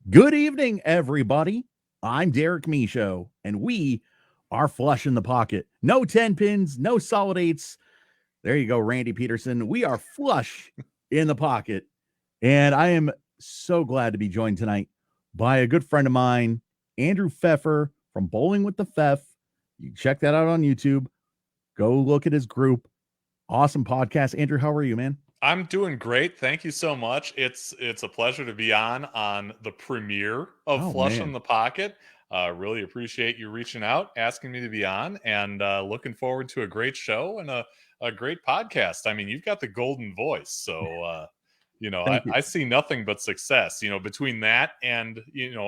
Good evening, everybody. I'm Derek Michaud, and we are flush in the pocket. No 10 pins, no solid eights. There you go, Randy Peterson. We are flush in the pocket. And I am so glad to be joined tonight by a good friend of mine, Andrew Fefer from Bowling with the Fef. You can check that out on YouTube. Go look at his group. Awesome podcast. Andrew, how are you, man? I'm doing great. Thank you so much. It's a pleasure to be on the premiere of Oh, Flush in man. the Pocket. Really appreciate you reaching out, asking me to be on, and looking forward to a great show and a great podcast. I mean, you've got the golden voice, so Thank you. I see nothing but success. Between that and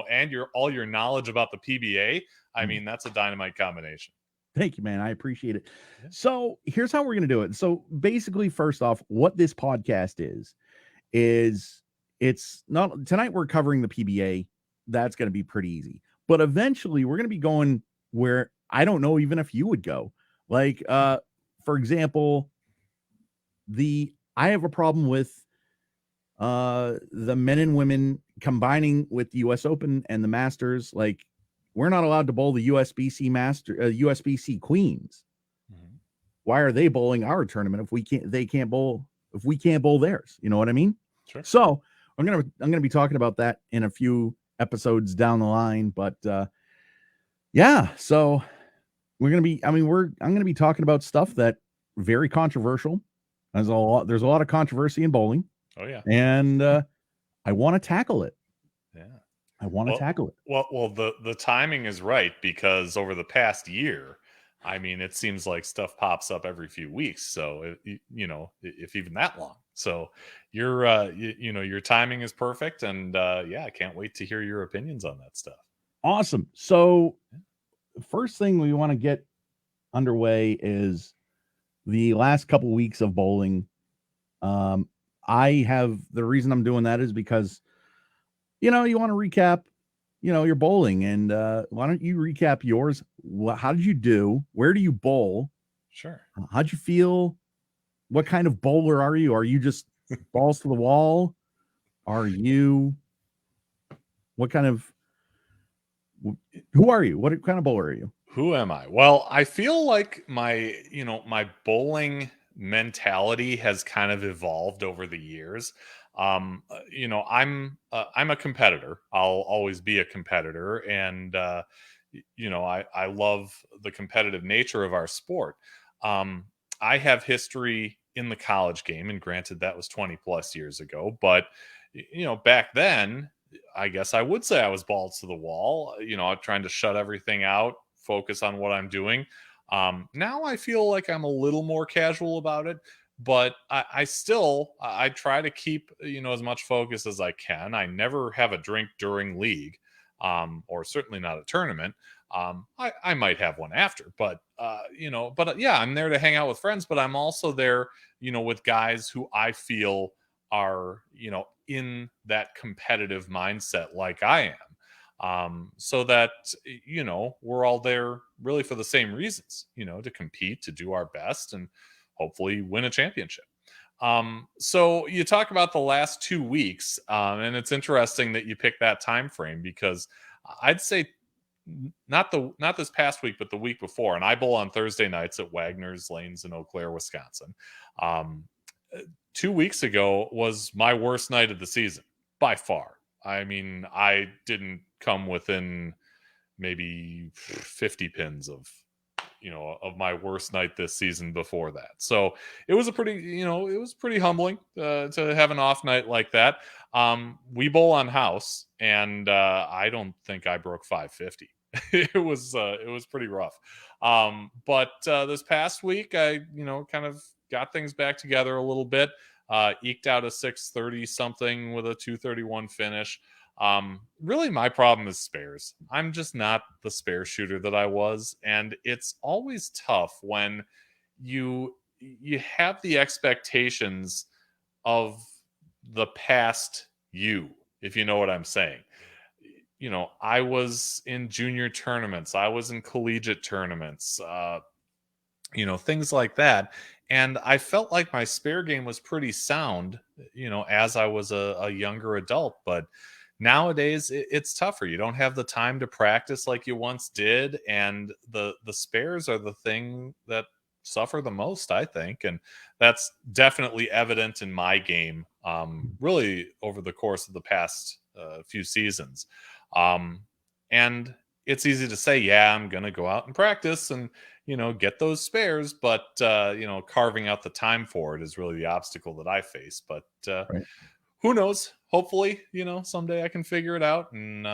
and your all your knowledge about the PBA, I Mm. mean, that's a dynamite combination. Thank you, man. I appreciate it. Yeah. So here's how we're going to do it. So basically, first off, what this podcast is it's not tonight we're covering the PBA. That's going to be pretty easy. But eventually we're going to be going where I don't know even if you would go. Like, for example, I have a problem with the men and women combining with the US Open and the Masters. Like, we're not allowed to bowl the USBC Queens. Mhm. Why are they bowling our tournament if they can't bowl if we can't bowl theirs? You know what I mean? Sure. So I'm gonna be talking about that in a few episodes down the line. But yeah, so we're gonna be I'm gonna be talking about stuff that very controversial. There's a lot of controversy in bowling, Oh yeah. and I want to tackle it. Yeah. I want to Well, tackle it. the timing is right because over the past year, I mean, it seems like stuff pops up every few weeks. So, if even that long. So, your timing is perfect, and yeah, I can't wait to hear your opinions on that stuff. Awesome. So first thing we want to get underway is the last couple weeks of bowling. Um, I have the reason I'm doing that is because you want to recap, your bowling, and why don't you recap yours? How did you do? Where do you bowl? Sure. How'd you feel? What kind of bowler are you? Are you just balls to the wall? Are you what kind of who are you? What kind of bowler are you? Who am I? Well, I feel like my bowling mentality has kind of evolved over the years. I'm a competitor. I'll always be a competitor, and I love the competitive nature of our sport. Um, I have history in the college game, and granted, that was 20 plus years ago, but back then, I guess I would say I was balls to the wall, trying to shut everything out, focus on what I'm doing. Now I feel like I'm a little more casual about it, but I try to keep, as much focus as I can. I never have a drink during league, or certainly not a tournament. I might have one after, but yeah, I'm there to hang out with friends, but I'm also there, with guys who I feel are, in that competitive mindset like I am. So that, we're all there really for the same reasons, to compete, to do our best, and hopefully win a championship. So you talk about the last 2 weeks, and it's interesting that you pick that time frame because I'd say not this past week, but the week before. And I bowl on Thursday nights at Wagner's Lanes in Eau Claire, Wisconsin. Um, 2 weeks ago was my worst night of the season by far. I mean, I didn't come within maybe 50 pins of my worst night this season before that. So it was it was pretty humbling to have an off night like that. We bowl on house, and I don't think I broke 550. It was pretty rough. But this past week, I kind of got things back together a little bit. Eked out a 630 something with a 231 finish. Really, my problem is spares. I'm just not the spare shooter that I was, and it's always tough when you have the expectations of the past you, if you know what I'm saying. I was in junior tournaments, I was in collegiate tournaments, things like that. And I felt like my spare game was pretty sound, as I was a younger adult. But nowadays it's tougher. You don't have the time to practice like you once did, and the spares are the thing that suffer the most, I think. And that's definitely evident in my game, really over the course of the past few seasons. And it's easy to say, yeah, I'm going to go out and practice and, get those spares, but, carving out the time for it is really the obstacle that I face. But Right. who knows? Hopefully, someday I can figure it out. And,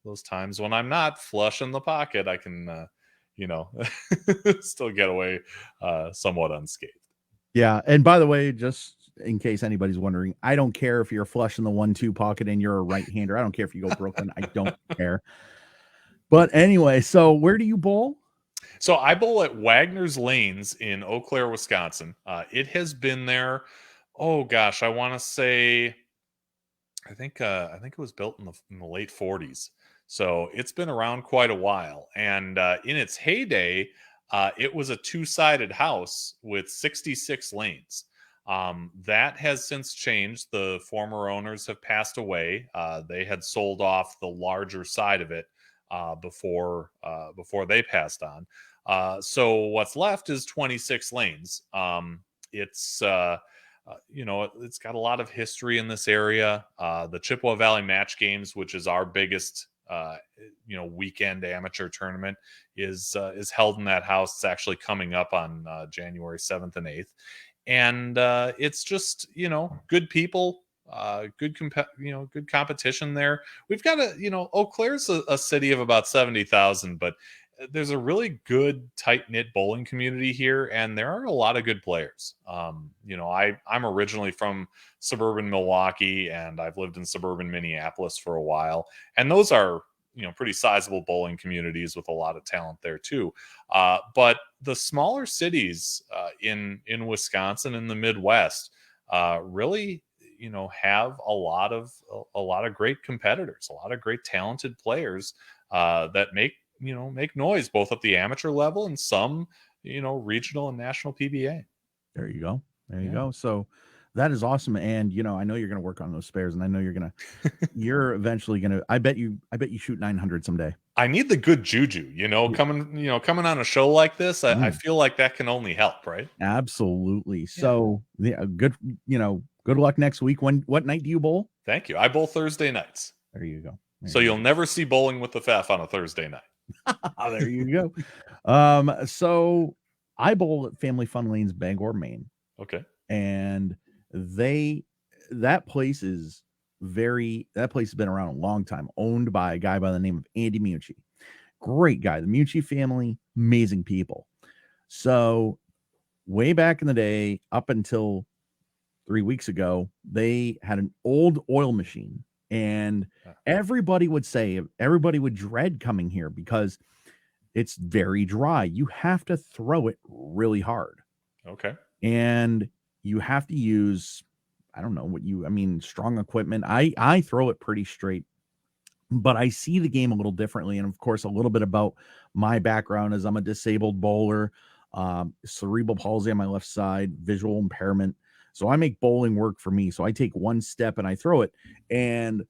those times when I'm not flush in the pocket, I can, you know, still get away somewhat unscathed. Yeah. And by the way, just in case anybody's wondering, I don't care if you're flush in the 1-2 pocket and you're a right hander. I don't care if you go Brooklyn. I don't care. But anyway, so where do you bowl? So I bowl at Wagner's Lanes in Eau Claire, Wisconsin. It has been there. Oh gosh, I want to say, I think it was built in the late 40s. So it's been around quite a while. And in its heyday, it was a two-sided house with 66 lanes. That has since changed. The former owners have passed away. They had sold off the larger side of it before they passed on. So what's left is 26 lanes. It's it's got a lot of history in this area. The Chippewa Valley Match Games, which is our biggest weekend amateur tournament, is held in that house. It's actually coming up on January 7th and 8th. And it's just, good people, good competition there. We've got Eau Claire's a city of about 70,000, but there's a really good tight knit bowling community here, and there are a lot of good players. I'm originally from suburban Milwaukee, and I've lived in suburban Minneapolis for a while, and those are pretty sizable bowling communities with a lot of talent there too. But the smaller cities in Wisconsin and the Midwest really have a lot of great competitors, a lot of great talented players that make noise both at the amateur level and some regional and national PBA. There you go. There you go. So that is awesome. And I know you're going to work on those spares, and I know you're eventually going to, I bet you shoot 900 someday. I need the good juju, coming on a show like this. I feel like that can only help, right? Absolutely. So good luck next week. What night do you bowl? Thank you. I bowl Thursday nights. There you go. So you'll never see Bowling with the Fef on a Thursday night. There you go. So I bowl at Family Fun Lanes, Bangor, Maine. Okay. And that place has been around a long time, owned by a guy by the name of Andy Mucci. Great guy. The Mucci family, amazing people. So way back in the day, up until 3 weeks ago, they had an old oil machine, and everybody would dread coming here because it's very dry. You have to throw it really hard. Okay. And you have to use, I don't know strong equipment. I throw it pretty straight, but I see the game a little differently. And of course, a little bit about my background is I'm a disabled bowler, cerebral palsy on my left side, visual impairment. So I make bowling work for me. So I take one step and I throw it. And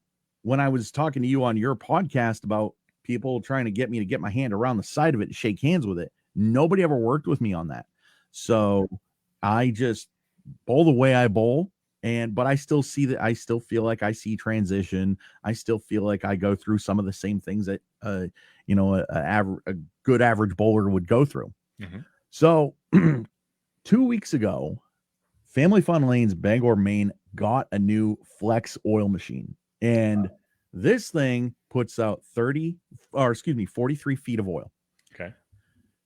when I was talking to you on your podcast about people trying to get me to get my hand around the side of it and shake hands with it, nobody ever worked with me on that. So I just bowl the way I bowl. But I still feel like I see transition. I still feel like I go through some of the same things that, a good average bowler would go through. Mm-hmm. So 2 weeks ago, Family Fun Lanes, Bangor, Maine got a new flex oil machine. And this thing puts out 43 feet of oil. Okay.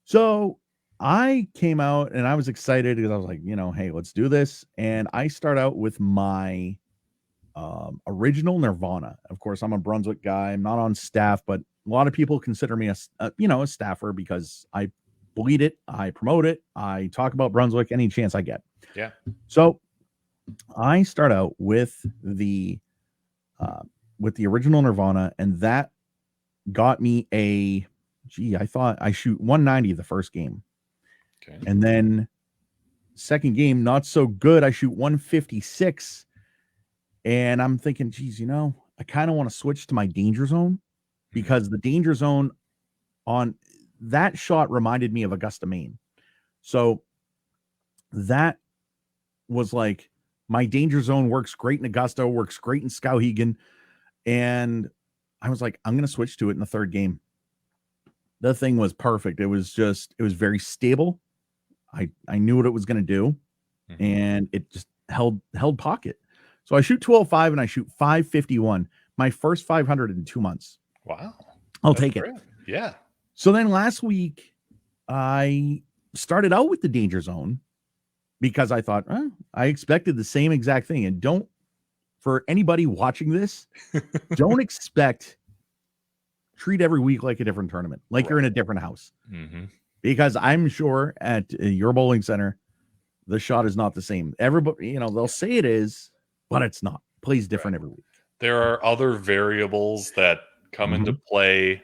So I came out and I was excited because I was like, hey, let's do this. And I start out with my original Nirvana. Of course, I'm a Brunswick guy. I'm not on staff, but a lot of people consider me a staffer because I bleed it, I promote it, I talk about Brunswick any chance I get. Yeah. So I start out with the original Nirvana, and that got me I thought I shoot 190 the first game. Okay. And then second game, not so good. I shoot 156. And I'm thinking, geez, I kind of want to switch to my danger zone because the danger zone on that shot reminded me of Augusta, Maine. So that was like my danger zone works great in Augusta, works great in Skowhegan. And I was like, I'm going to switch to it in the third game. The thing was perfect. It was very stable. I knew what it was going to do, and it just held pocket. So I shoot 205 and I shoot 551. My first 500 in 2 months. Wow. I'll take it. Yeah. So then last week I started out with the danger zone because I thought, I expected the same exact thing. And don't, for anybody watching this, don't treat every week like a different tournament, like you're in a different house. Because I'm sure at your bowling center, the shot is not the same. Everybody, they'll say it is, but it's not. Plays different every week. There are other variables that come into play,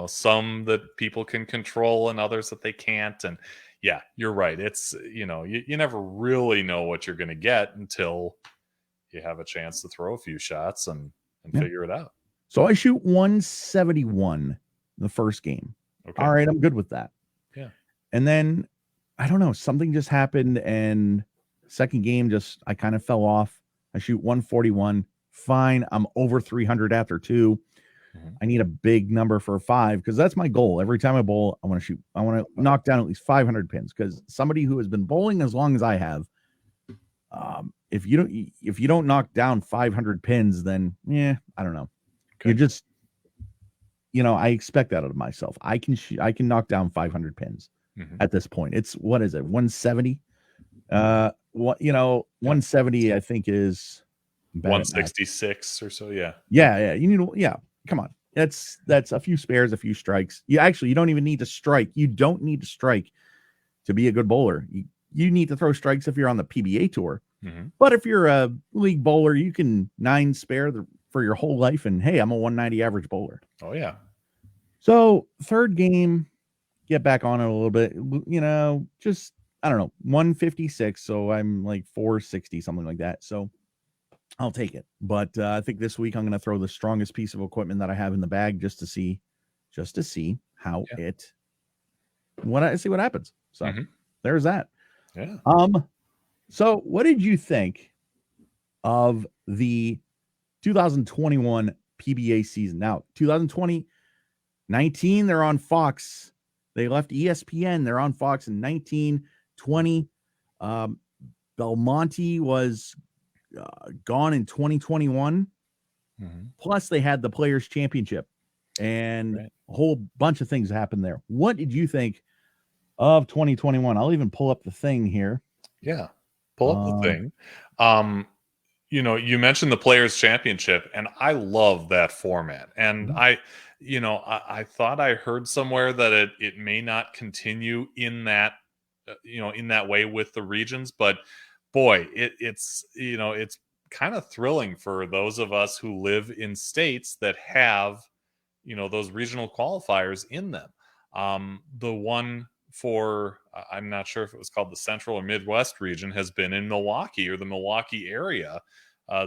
some that people can control and others that they can't. And yeah, you're right. It's, you never really know what you're going to get until you have a chance to throw a few shots and figure it out. So I shoot 171 the first game. Okay. All right, I'm good with that. Yeah. And then I don't know, something just happened, and second game I kind of fell off. I shoot 141. Fine. I'm over 300 after 2. I need a big number for 5 because that's my goal. Every time I bowl, I want to knock down at least 500 pins, because somebody who has been bowling as long as I have, if you don't knock down 500 pins, then I don't know. Okay. You're just, I expect that out of myself. I can knock down 500 pins at this point. It's, what is it, 170? 170 I think is 166 or so. Yeah. Yeah. Come on. That's a few spares, a few strikes. You don't even need to strike. You don't need to strike to be a good bowler. You need to throw strikes if you're on the PBA Tour. But if you're a league bowler, you can 9 spare for your whole life. And hey, I'm a 190 average bowler. Oh yeah. So third game, get back on it a little bit, just, I don't know, 156. So I'm like 460, something like that. So I'll take it. But I think this week I'm going to throw the strongest piece of equipment that I have in the bag just to see how see what happens. So there's that. Yeah. So what did you think of the 2021 PBA season? Now, 2019, they're on Fox. They left ESPN. They're on Fox in 1920. Belmonte was gone in 2021. Plus, they had the Players Championship, and a whole bunch of things happened there. What did you think of 2021? I'll even pull up the thing here. Yeah, pull up the thing. You mentioned the Players Championship, and I love that format. And I thought I heard somewhere that it may not continue in that in that way with the regions, but boy, it's kind of thrilling for those of us who live in states that have those regional qualifiers in them. The one for I'm not sure if it was called the Central or Midwest region has been in Milwaukee or the Milwaukee area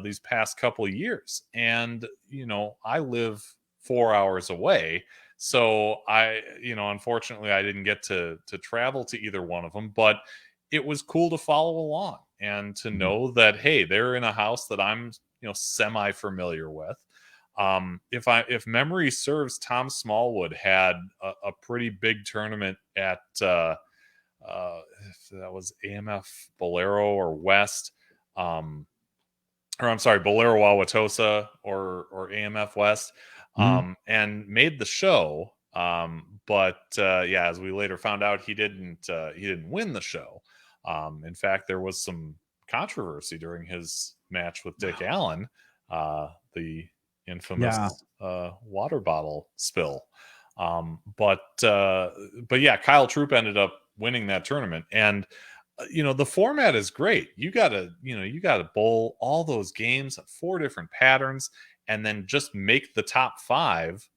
these past couple of years, and I live 4 hours away, so unfortunately I didn't get to travel to either one of them, but it was cool to follow along and to know that, hey, they're in a house that I'm semi familiar with. If memory serves, Tom Smallwood had a pretty big tournament at if that was AMF Bolero or West, or I'm sorry, Bolero Wauwatosa or AMF West, and made the show. But as we later found out, he didn't win the show. In fact, there was some controversy during his match with Dick Allen, the infamous water bottle spill. But yeah, Kyle Troop ended up winning that tournament, and the format is great. You gotta bowl all those games at 4 different patterns, and then just make the top 5,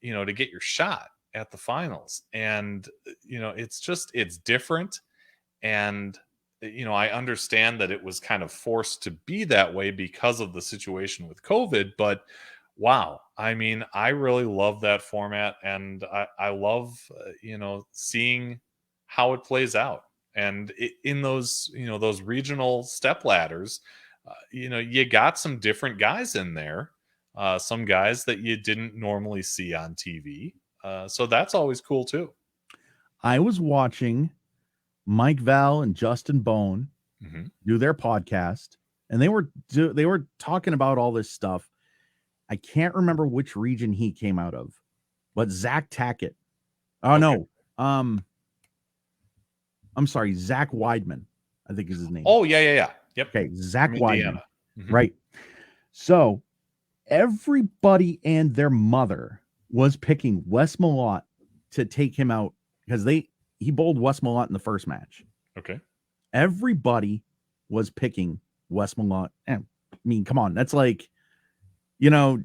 to get your shot at the finals. And it's different. And I understand that it was kind of forced to be that way because of the situation with COVID, but Wow. I mean, I really love that format, and I love, seeing how it plays out. And in those, those regional step ladders, you got some different guys in there, some guys that you didn't normally see on TV. So that's always cool too. I was watching Mike Val and Justin Bone Hmm. do their podcast, and they were talking about all this stuff. I can't remember which region he came out of, but Zach Tackett. Oh Okay. no, I'm sorry, Zach Weidman, I think is his name. Oh, yeah, yeah, yeah. Yep. Okay, Zach From Weidman. Indiana. Hmm. Right. So everybody and their mother was picking Wes Malott to take him out because he bowled Wes Malott in the first match. Okay. Everybody was picking Wes Malott. And I mean, come on, that's like, how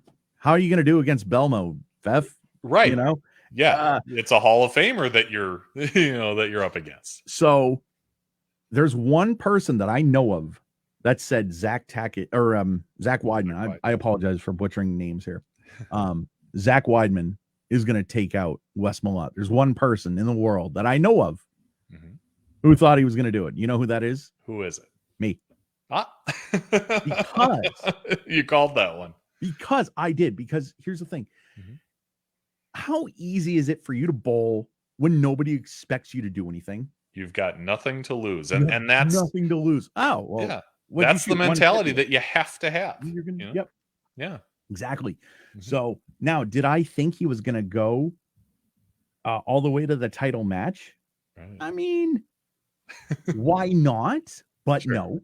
are you going to do against Belmo, Fef? Right. You know, Yeah. It's a Hall of Famer that you're, that you're up against. so there's one person that I know of that said Zach Tackett or Zach Weidman. I apologize for butchering names here. Zach Weidman is going to take out Wes Malott. There's one person in the world that I know of who thought he was going to do it. You know who that is? Who is it? Me. Ah. Because you called that one. Because I did. Because here's the thing. How easy is it for you to bowl when nobody expects you to do anything? You've got nothing to lose. And that's nothing to lose. Oh, well. Yeah. That's the mentality that you have to have. You're gonna, Yep. Yeah. Exactly. So now, did I think he was going to go all the way to the title match? Right. I mean, why not? But no,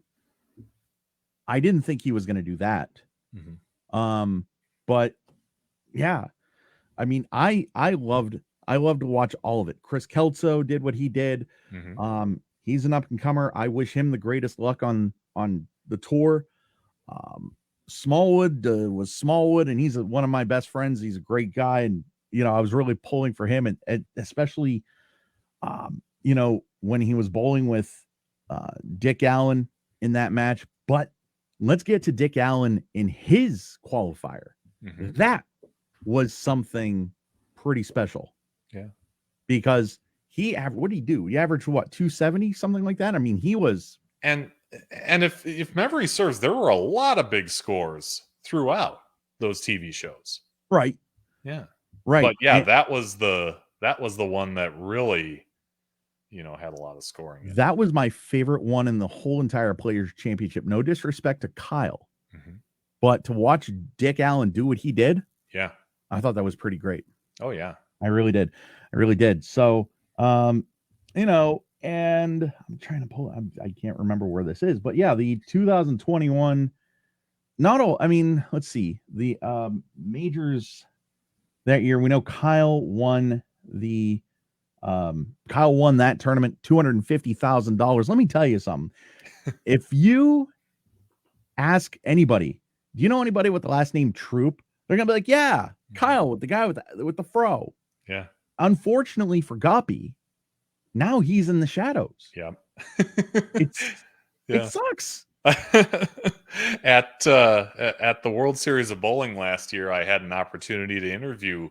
I didn't think he was going to do that. But yeah, I mean, I loved to watch all of it. Chris Kelso did what he did. He's an up and comer. I wish him the greatest luck on the tour. Smallwood was Smallwood, and he's one of my best friends. He's a great guy, and I was really pulling for him, and especially when he was bowling with Dick Allen in that match. But let's get to Dick Allen in his qualifier. That was something pretty special. Yeah, because what did he do? He averaged what, 270, something like that. I mean, he was. And if memory serves, there were a lot of big scores throughout those TV shows. Right. Yeah. Right. But yeah, that was the one that really, had a lot of scoring. That was my favorite one in the whole entire Players Championship. No disrespect to Kyle, but to watch Dick Allen do what he did, yeah, I thought that was pretty great. Oh yeah, I really did. So, and I'm trying to pull. I can't remember where this is, but yeah, the 2021. Let's see the majors that year. We know Kyle won that tournament, $250,000. Let me tell you something. If you ask anybody, do you know anybody with the last name Troop? They're gonna be like, yeah, Kyle, with the guy with the fro. Yeah. Unfortunately for Guppy, now he's in the shadows. Yeah. It sucks. At the World Series of Bowling last year, I had an opportunity to interview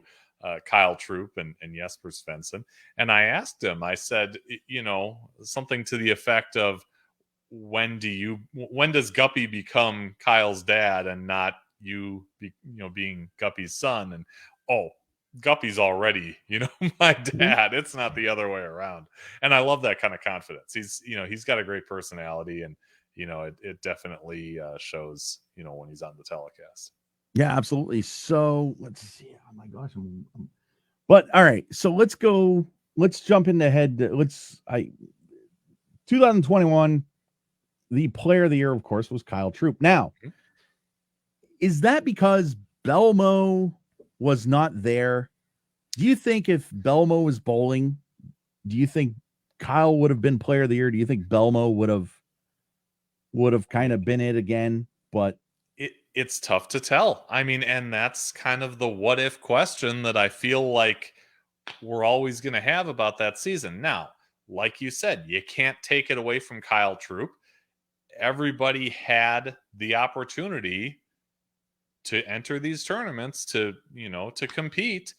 Kyle Troop and Jesper Svensson, and I asked him. I said, something to the effect of, when does Guppy become Kyle's dad and not you being Guppy's son? And Guppy's already my dad. It's not the other way around. And I love that kind of confidence. He's got a great personality, and it definitely shows when he's on the telecast. Yeah, absolutely. So let's see. Oh my gosh. But all right. So let's jump into 2021, the player of the year, of course, was Kyle Troop. Now, is that because Belmo was not there? Do you think if Belmo was bowling, do you think Kyle would have been player of the year? Do you think Belmo would have kind of been it again? But it's tough to tell. I mean, and that's kind of the what if question that I feel like we're always going to have about that season. Now, like you said, you can't take it away from Kyle Troop. Everybody had the opportunity to enter these tournaments to compete.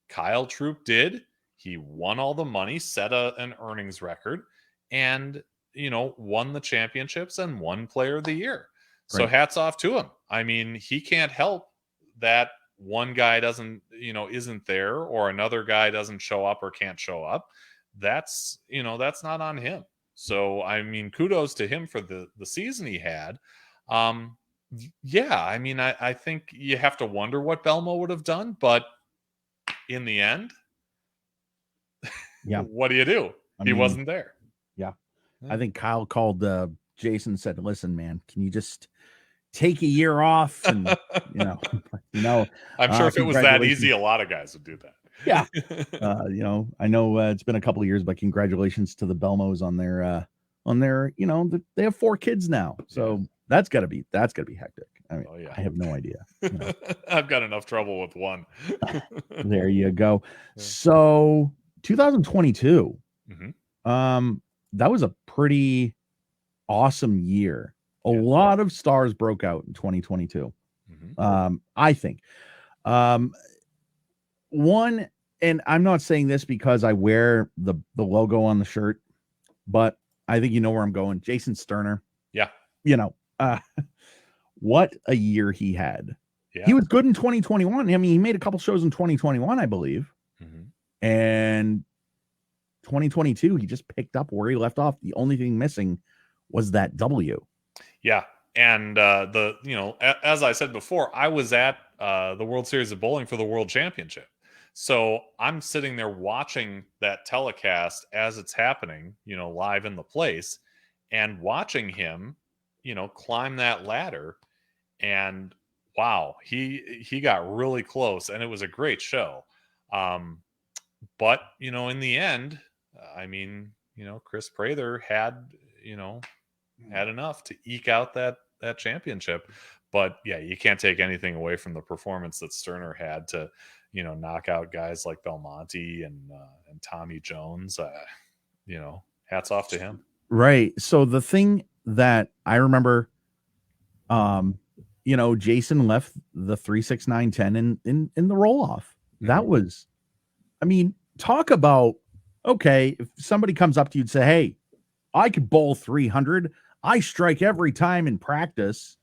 Kyle Troop did. He won all the money, set an earnings record, and won the championships and won Player of the Year. So Right. hats off to him. I mean, he can't help that one guy isn't there, or another guy doesn't show up or can't show up. That's not on him. So I mean, kudos to him for the season he had. Yeah, I mean, I think you have to wonder what Belmo would have done, but in the end, Yeah. what do you do? I He mean, wasn't there. Yeah. Yeah. I think Kyle called Jason and said, "Listen, man, can you just take a year off?" And I'm sure if it was that easy, congratulations. a lot of guys would do that. Yeah. I know it's been a couple of years, but congratulations to the Belmos on their they have 4 kids now. So that's gotta be hectic. I mean, I have no idea. I've got enough trouble with one. There you go. So 2022. That was a pretty awesome year. A lot of stars broke out in 2022. I think. One, and I'm not saying this because I wear the logo on the shirt, but I think you know where I'm going. Jason Sterner. Yeah. What a year he had. Yeah. He was good in 2021. I mean, he made a couple shows in 2021, I believe. And 2022, he just picked up where he left off. The only thing missing was that W. Yeah. And as I said before, I was at the World Series of Bowling for the World Championship. So I'm sitting there watching that telecast as it's happening, live in the place, and watching him, climb that ladder. And wow, he got really close, and it was a great show. But in the end, I mean, Chris Prather had enough to eke out that championship. But yeah, you can't take anything away from the performance that Sterner had to knock out guys like Belmonte and Tommy Jones. Hats off to him. Right. So the thing that I remember, Jason left the 3-6-9-10 in the roll off. That was, I mean, talk about, okay, if somebody comes up to you and say, "Hey, I could bowl 300. I strike every time in practice,"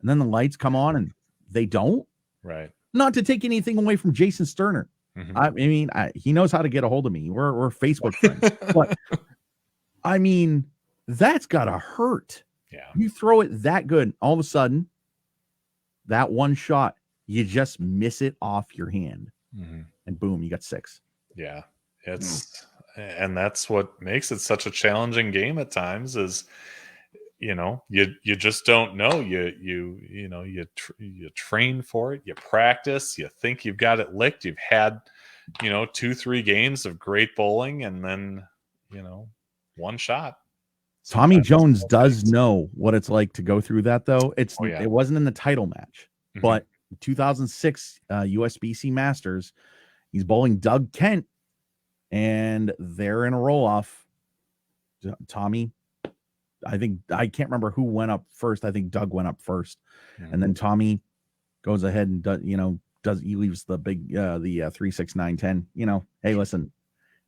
and then the lights come on and they don't. Right. Not to take anything away from Jason Sterner. I mean, he knows how to get a hold of me. We're Facebook friends. But I mean, that's gotta hurt. Yeah. You throw it that good, all of a sudden, that one shot, you just miss it off your hand. And boom, you got 6. Yeah. And that's what makes it such a challenging game at times is you just don't know. You train for it, you practice, you think you've got it licked, you've had 2-3 games of great bowling, and then one shot. Tommy Jones does know what it's like to go through that, though. It wasn't in the title match, but 2006 USBC Masters, he's bowling Doug Kent, and they're in a roll-off. Tommy, I can't remember who went up first. I think Doug went up first, and then Tommy goes ahead and he leaves the big the 3-6-9-10. Hey, listen,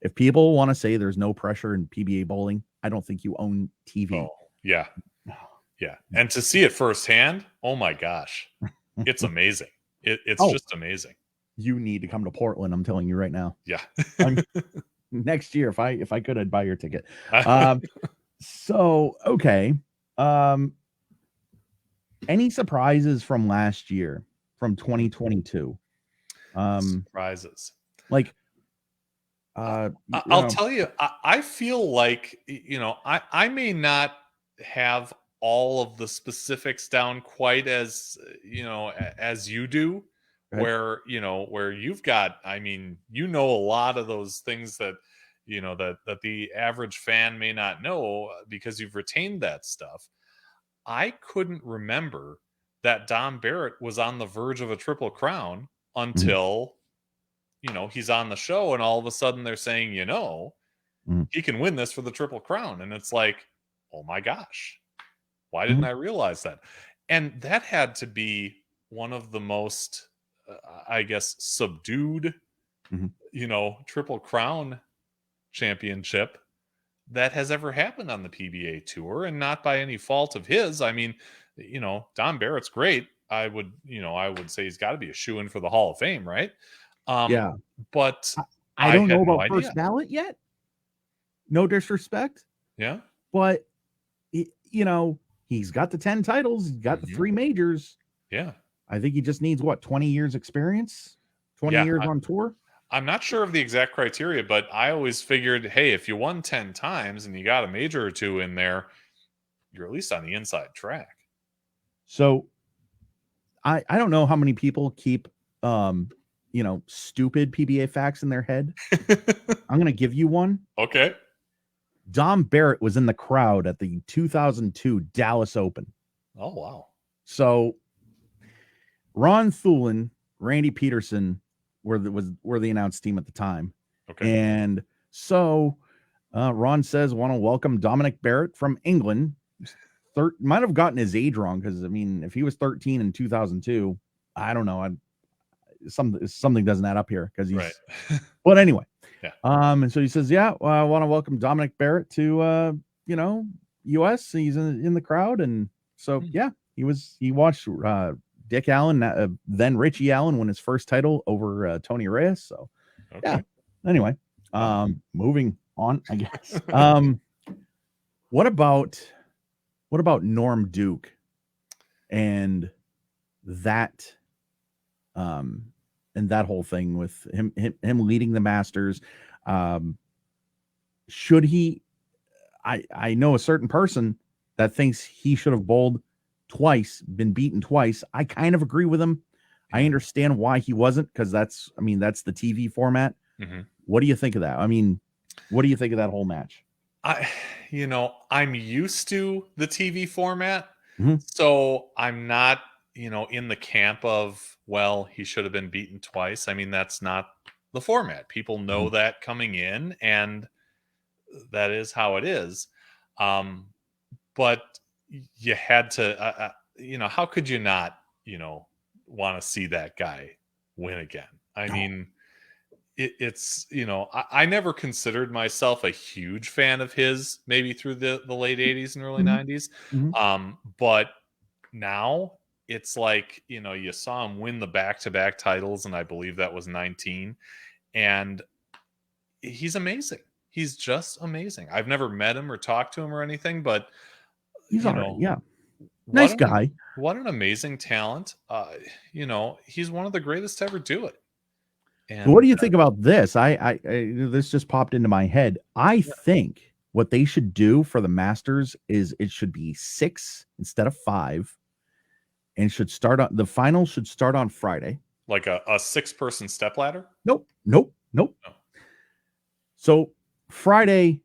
if people want to say there's no pressure in PBA bowling, I don't think you own TV. Oh, yeah. Yeah. And to see it firsthand, oh my gosh, it's amazing. It's just amazing. You need to come to Portland. I'm telling you right now. Yeah. Next year, if I could, I'd buy your ticket. So, okay. Any surprises from last year, from 2022? Surprises. Like, I'll tell you, I feel like, I may not have all of the specifics down quite as, as you do, where you've got, I mean, a lot of those things that, that the average fan may not know because you've retained that stuff. I couldn't remember that Dom Barrett was on the verge of a Triple Crown until he's on the show, and all of a sudden they're saying, he can win this for the Triple Crown. And it's like, oh my gosh, why didn't I realize that? And that had to be one of the most, I guess, subdued, Mhm. Triple Crown championship that has ever happened on the PBA Tour, and not by any fault of his. I mean, Don Barrett's great. I would say he's got to be a shoo-in for the Hall of Fame, right? Yeah. But I I don't had know no about idea. first ballot yet. No disrespect, Yeah. but he's got the 10 titles, he's got the Mhm. 3 majors. Yeah. I think he just needs 20 years experience, 20 Yeah. years on tour. I'm not sure of the exact criteria, but I always figured, hey, if you won 10 times and you got a major or two in there, you're at least on the inside track. So I don't know how many people keep stupid PBA facts in their head. I'm going to give you one. Okay. Dom Barrett was in the crowd at the 2002 Dallas Open. Oh, wow. So Ron Thulin, Randy Peterson were the announced team at the time. Okay. And so Ron says, want to welcome Dominic Barrett from England. Might have gotten his age wrong, because I mean, if he was 13 in 2002, I don't know. Something doesn't add up here, because he's Right. but anyway. Yeah. And so he says, yeah, well, I want to welcome Dominic Barrett to US. He's in the crowd. And so yeah, he watched Dick Allen, then Richie Allen, win his first title over Tony Reyes. So yeah. Anyway, moving on, I guess. What about Norm Duke and that whole thing with him leading the Masters? Should he? I know a certain person that thinks he should have bowled twice, been beaten twice. I kind of agree with him. I understand why he wasn't, because that's the TV format. Mm-hmm. What do you think of that? I mean, what do you think of that whole match? I'm used to the TV format, Mm-hmm. so I'm not, in the camp of, well, he should have been beaten twice. I mean, that's not the format. People know that coming in, and that is how it is. But you had to, how could you not, want to see that guy win again? I mean, it's I never considered myself a huge fan of his, maybe through the late 80s and early 90s. But now it's like, you saw him win the back-to-back titles, and I believe that was 19, and he's amazing. He's just amazing. I've never met him or talked to him or anything, but He's all right. Yeah. what Nice an, guy. what an amazing talent. He's one of the greatest to ever do it. And What do you think about this? I this just popped into my head. I think what they should do for the Masters is it should be 6 instead of 5, and the final should start on Friday. like a 6-person stepladder? Nope. Oh. So Friday,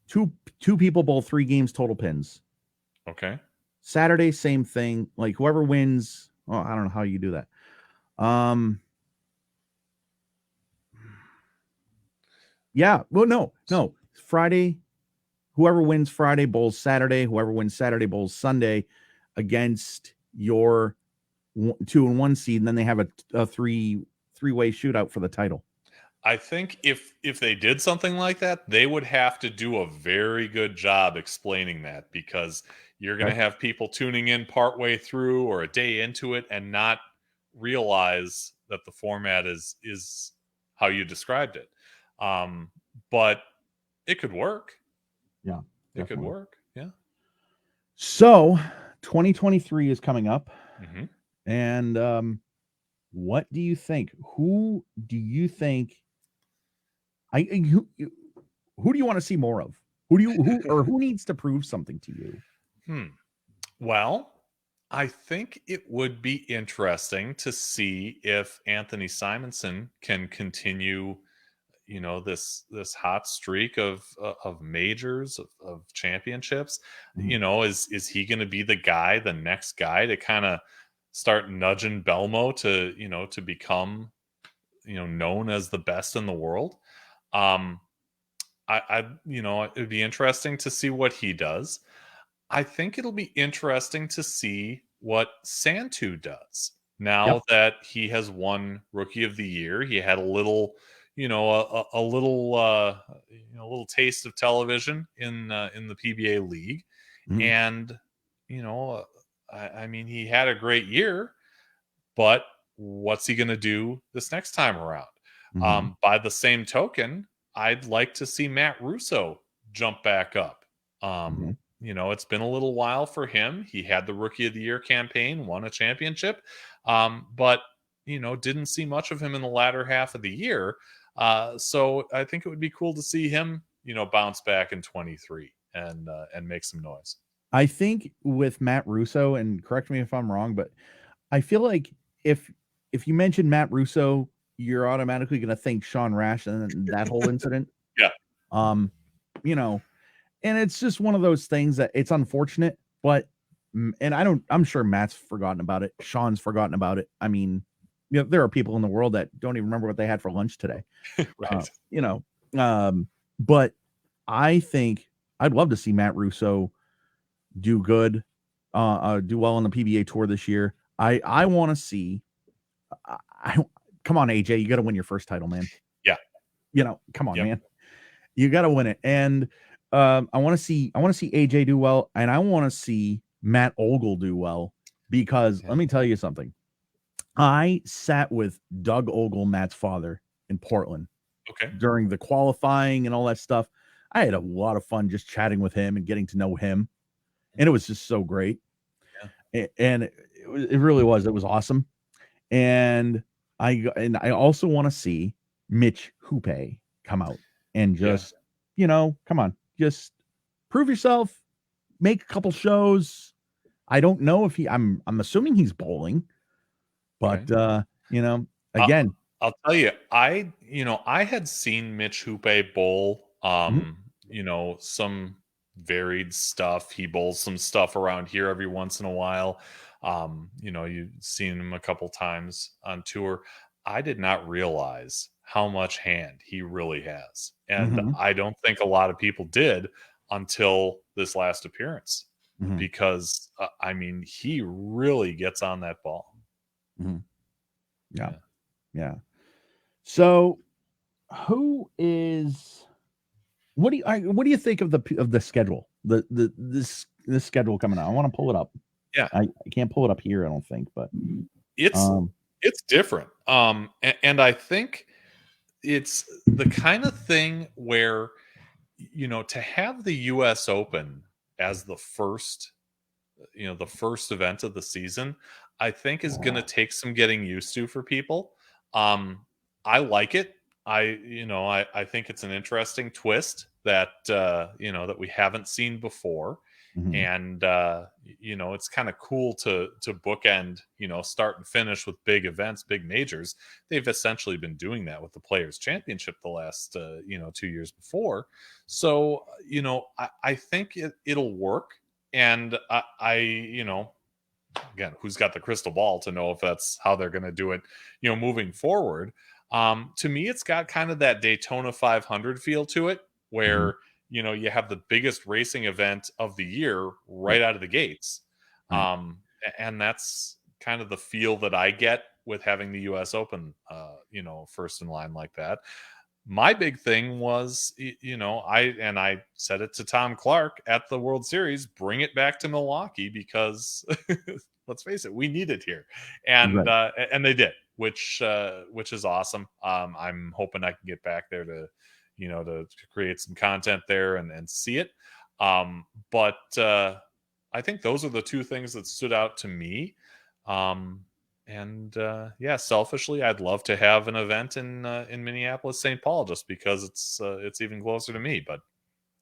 two people bowl 3 games total pins. Okay. Saturday, same thing. Like whoever wins. Oh, I don't know how you do that. Yeah. Well, no. Friday, whoever wins Friday bowls Saturday. Whoever wins Saturday bowls Sunday against your 2 and 1 seed, and then they have a three-way shootout for the title. I think if they did something like that, they would have to do a very good job explaining that, because you're going to have people tuning in partway through or a day into it and not realize that the format is how you described it. But it could work. Yeah, it could work. Yeah. So 2023 is coming up, and what do you think? Who do you think? Who do you want to see more of? Who needs to prove something to you? Well, I think it would be interesting to see if Anthony Simonson can continue, this hot streak of majors, of championships. Is he going to be the next guy to kind of start nudging Belmo to become, known as the best in the world? It'd be interesting to see what he does. I think it'll be interesting to see what Santu does Yep. now that he has won Rookie of the Year. He had a little, a little, a little taste of television in the PBA league, Mhm. and you know, I mean, he had a great year, but what's he going to do this next time around? Mhm. By the same token, I'd like to see Matt Russo jump back up. Mhm. It's been a little while for him. He had the Rookie of the Year campaign, won a championship, but didn't see much of him in the latter half of the year. So I think it would be cool to see him, bounce back in 23 and make some noise. I think with Matt Russo, and correct me if I'm wrong, but I feel like if if you mention Matt Russo, you're automatically going to think Sean Rash and that whole incident. Yeah, Um, you know, and it's just one of those things that it's unfortunate, but and I'm sure Matt's forgotten about it. Sean's forgotten about it. I mean, there are people in the world that don't even remember what they had for lunch today. Uh, right. you know, um, but I think I'd love to see Matt Russo do good, do well on the PBA tour this year. I want to see. I come on, AJ, you got to win your first title, man. Yeah. Come on, Yep. man, you got to win it. And I want to see AJ do well, and I want to see Matt Ogle do well because Yeah. let me tell you something. I sat with Doug Ogle, Matt's father, in Portland Okay. during the qualifying and all that stuff. I had a lot of fun just chatting with him and getting to know him, and it was just so great. Yeah. And it really was. It was awesome. And I also want to see Mitch Hoope come out and Yeah. just, come on, just prove yourself, make a couple shows. I don't know if I'm assuming he's bowling, Okay. but I'll, again, I'll tell you, I had seen Mitch Hoope bowl, mhm, some varied stuff. He bowls some stuff around here every once in a while. You've seen him a couple times on tour. I did not realize how much hand he really has. And mhm, I don't think a lot of people did until this last appearance mhm, because, I mean, he really gets on that ball. mhm. Yeah, Yeah. yeah. So who is what do you think of the schedule? This schedule coming out. I want to pull it up. Yeah. I can't pull it up here, I don't think, but It's um it's different. And I think it's the kind of thing where to have the US Open as the first event of the season, I think is going to take some getting used to for people. Um, I like it. I think it's an interesting twist that we haven't seen before, mhm, and it's kind of cool to bookend, start and finish with big events, big majors. They've essentially been doing that with the Players Championship the last 2 years before. So I think it'll work, and again, who's got the crystal ball to know if that's how they're going to do it, moving forward. To me, it's got kind of that Daytona 500 feel to it, mhm. where you have the biggest racing event of the year Yep. right out of the gates, Right. and that's kind of the feel that I get with having the U.S. Open, first in line like that. My big thing was, I said it to Tom Clark at the World Series, bring it back to Milwaukee because let's face it, we need it here, and Right. they did, which is awesome. I'm hoping I can get back there to create some content there and see it. But I think those are the two things that stood out to me. Um, and yeah, selfishly, I'd love to have an event in Minneapolis, St. Paul, just because it's even closer to me. But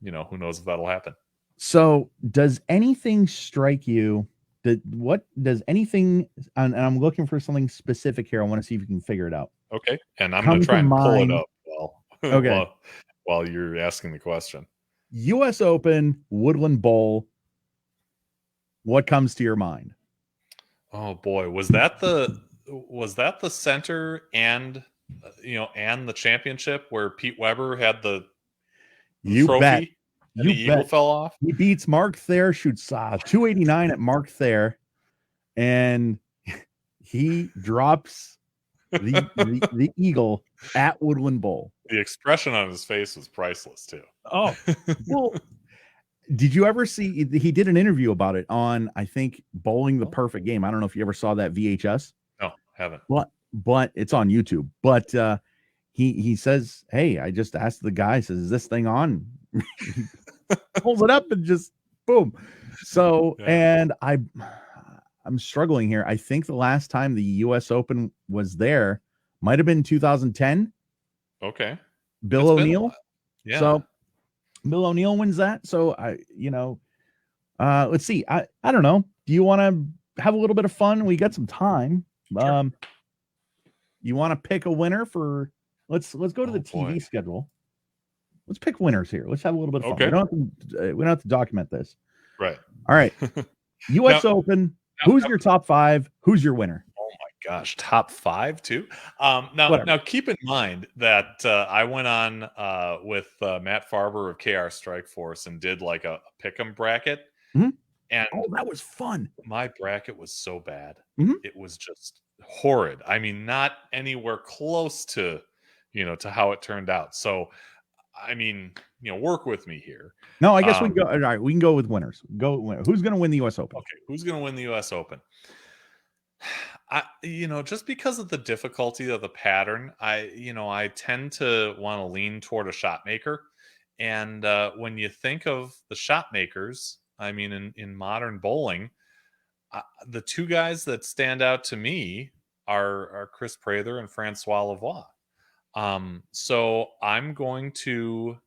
who knows if that'll happen? So, does anything strike you that what does anything and I'm looking for something specific here. I want to see if you can figure it out. Okay, and I'm gonna Come to try and pull it mind. up while Okay. while you're asking the question. US Open, Woodland Bowl. What comes to your mind? Oh boy, was that the center and and the championship where Pete Weber had the You bet. trophy and You the eagle bet. fell off? He beats Mark Thayer, shoots 289 at Mark Thayer. and he drops the eagle at Woodland Bowl. The expression on his face was priceless too. Oh, well, did you ever see? He did an interview about it on, I think, Bowling the Perfect Game. I don't know if you ever saw that VHS. No, haven't. But it's on YouTube. But he says, "Hey, I just asked the guy. Says, is this thing on?" Pulls it up and just boom. So, and I'm struggling here. I think the last time the U.S. Open was there might have been 2010. Okay. Bill O'Neill. Yeah. So Bill O'Neill wins that. So let's see. I don't know. Do you want to have a little bit of fun? We got some time. Sure. You want to pick a winner for? Let's go to the TV schedule. Let's pick winners here. Let's have a little bit of fun. Okay. We don't have to document this. Right. All right. U.S. Open. Who's your top 5? Who's your winner? Oh my gosh, top 5 too. Now keep in mind that I went on with Matt Farber of KR Strikeforce and did like a pick'em bracket, mm-hmm. and that was fun. My bracket was so bad; it was just horrid. I mean, not anywhere close to to how it turned out. So, I mean, work with me here. No, I guess we can go. All right, we can go with winners. Go with winners. Who's going to win the U.S. Open? Okay, who's going to win the U.S. Open? Just because of the difficulty of the pattern, I tend to want to lean toward a shot maker. And when you think of the shot makers, I mean, in modern bowling, the two guys that stand out to me are Chris Prather and Francois Lavoie. So I'm going to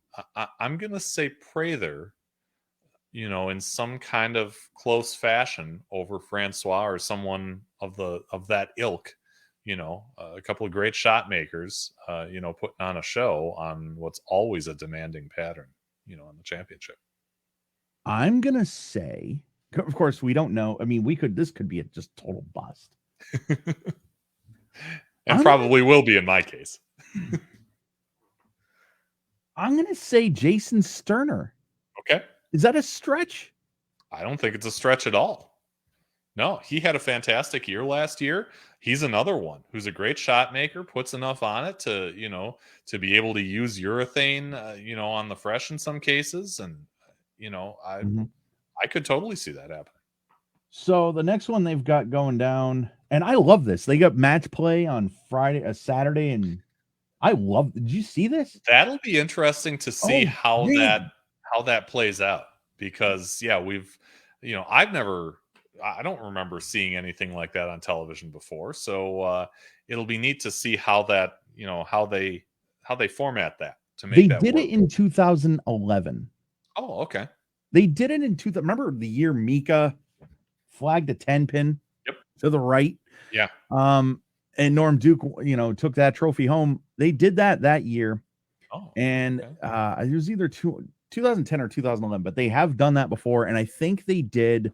say Prather, in some kind of close fashion over Francois or someone of that ilk. A couple of great shot makers, putting on a show on what's always a demanding pattern, in the championship. I'm gonna say, of course, we don't know. I mean, this could be a just total bust. And probably will be in my case. I'm going to say Jason Sterner. Okay. Is that a stretch? I don't think it's a stretch at all. No, he had a fantastic year last year. He's another one who's a great shot maker, puts enough on it to, to be able to use urethane, on the fresh in some cases. And, I could totally see that happen. So the next one they've got going down, and I love this. They got match play on Saturday, and I love. Did you see this? That'll be interesting to see how that plays out, because we've, I don't remember seeing anything like that on television before. So it'll be neat to see how that, how they format that to make that work. They did it in 2011. Oh, okay. They did it in 2000. Remember the year Mika flagged a 10-pin to the right? Yeah. And Norm Duke, took that trophy home. They did that year. Oh, and it was either 2010 or 2011, but they have done that before. And I think they did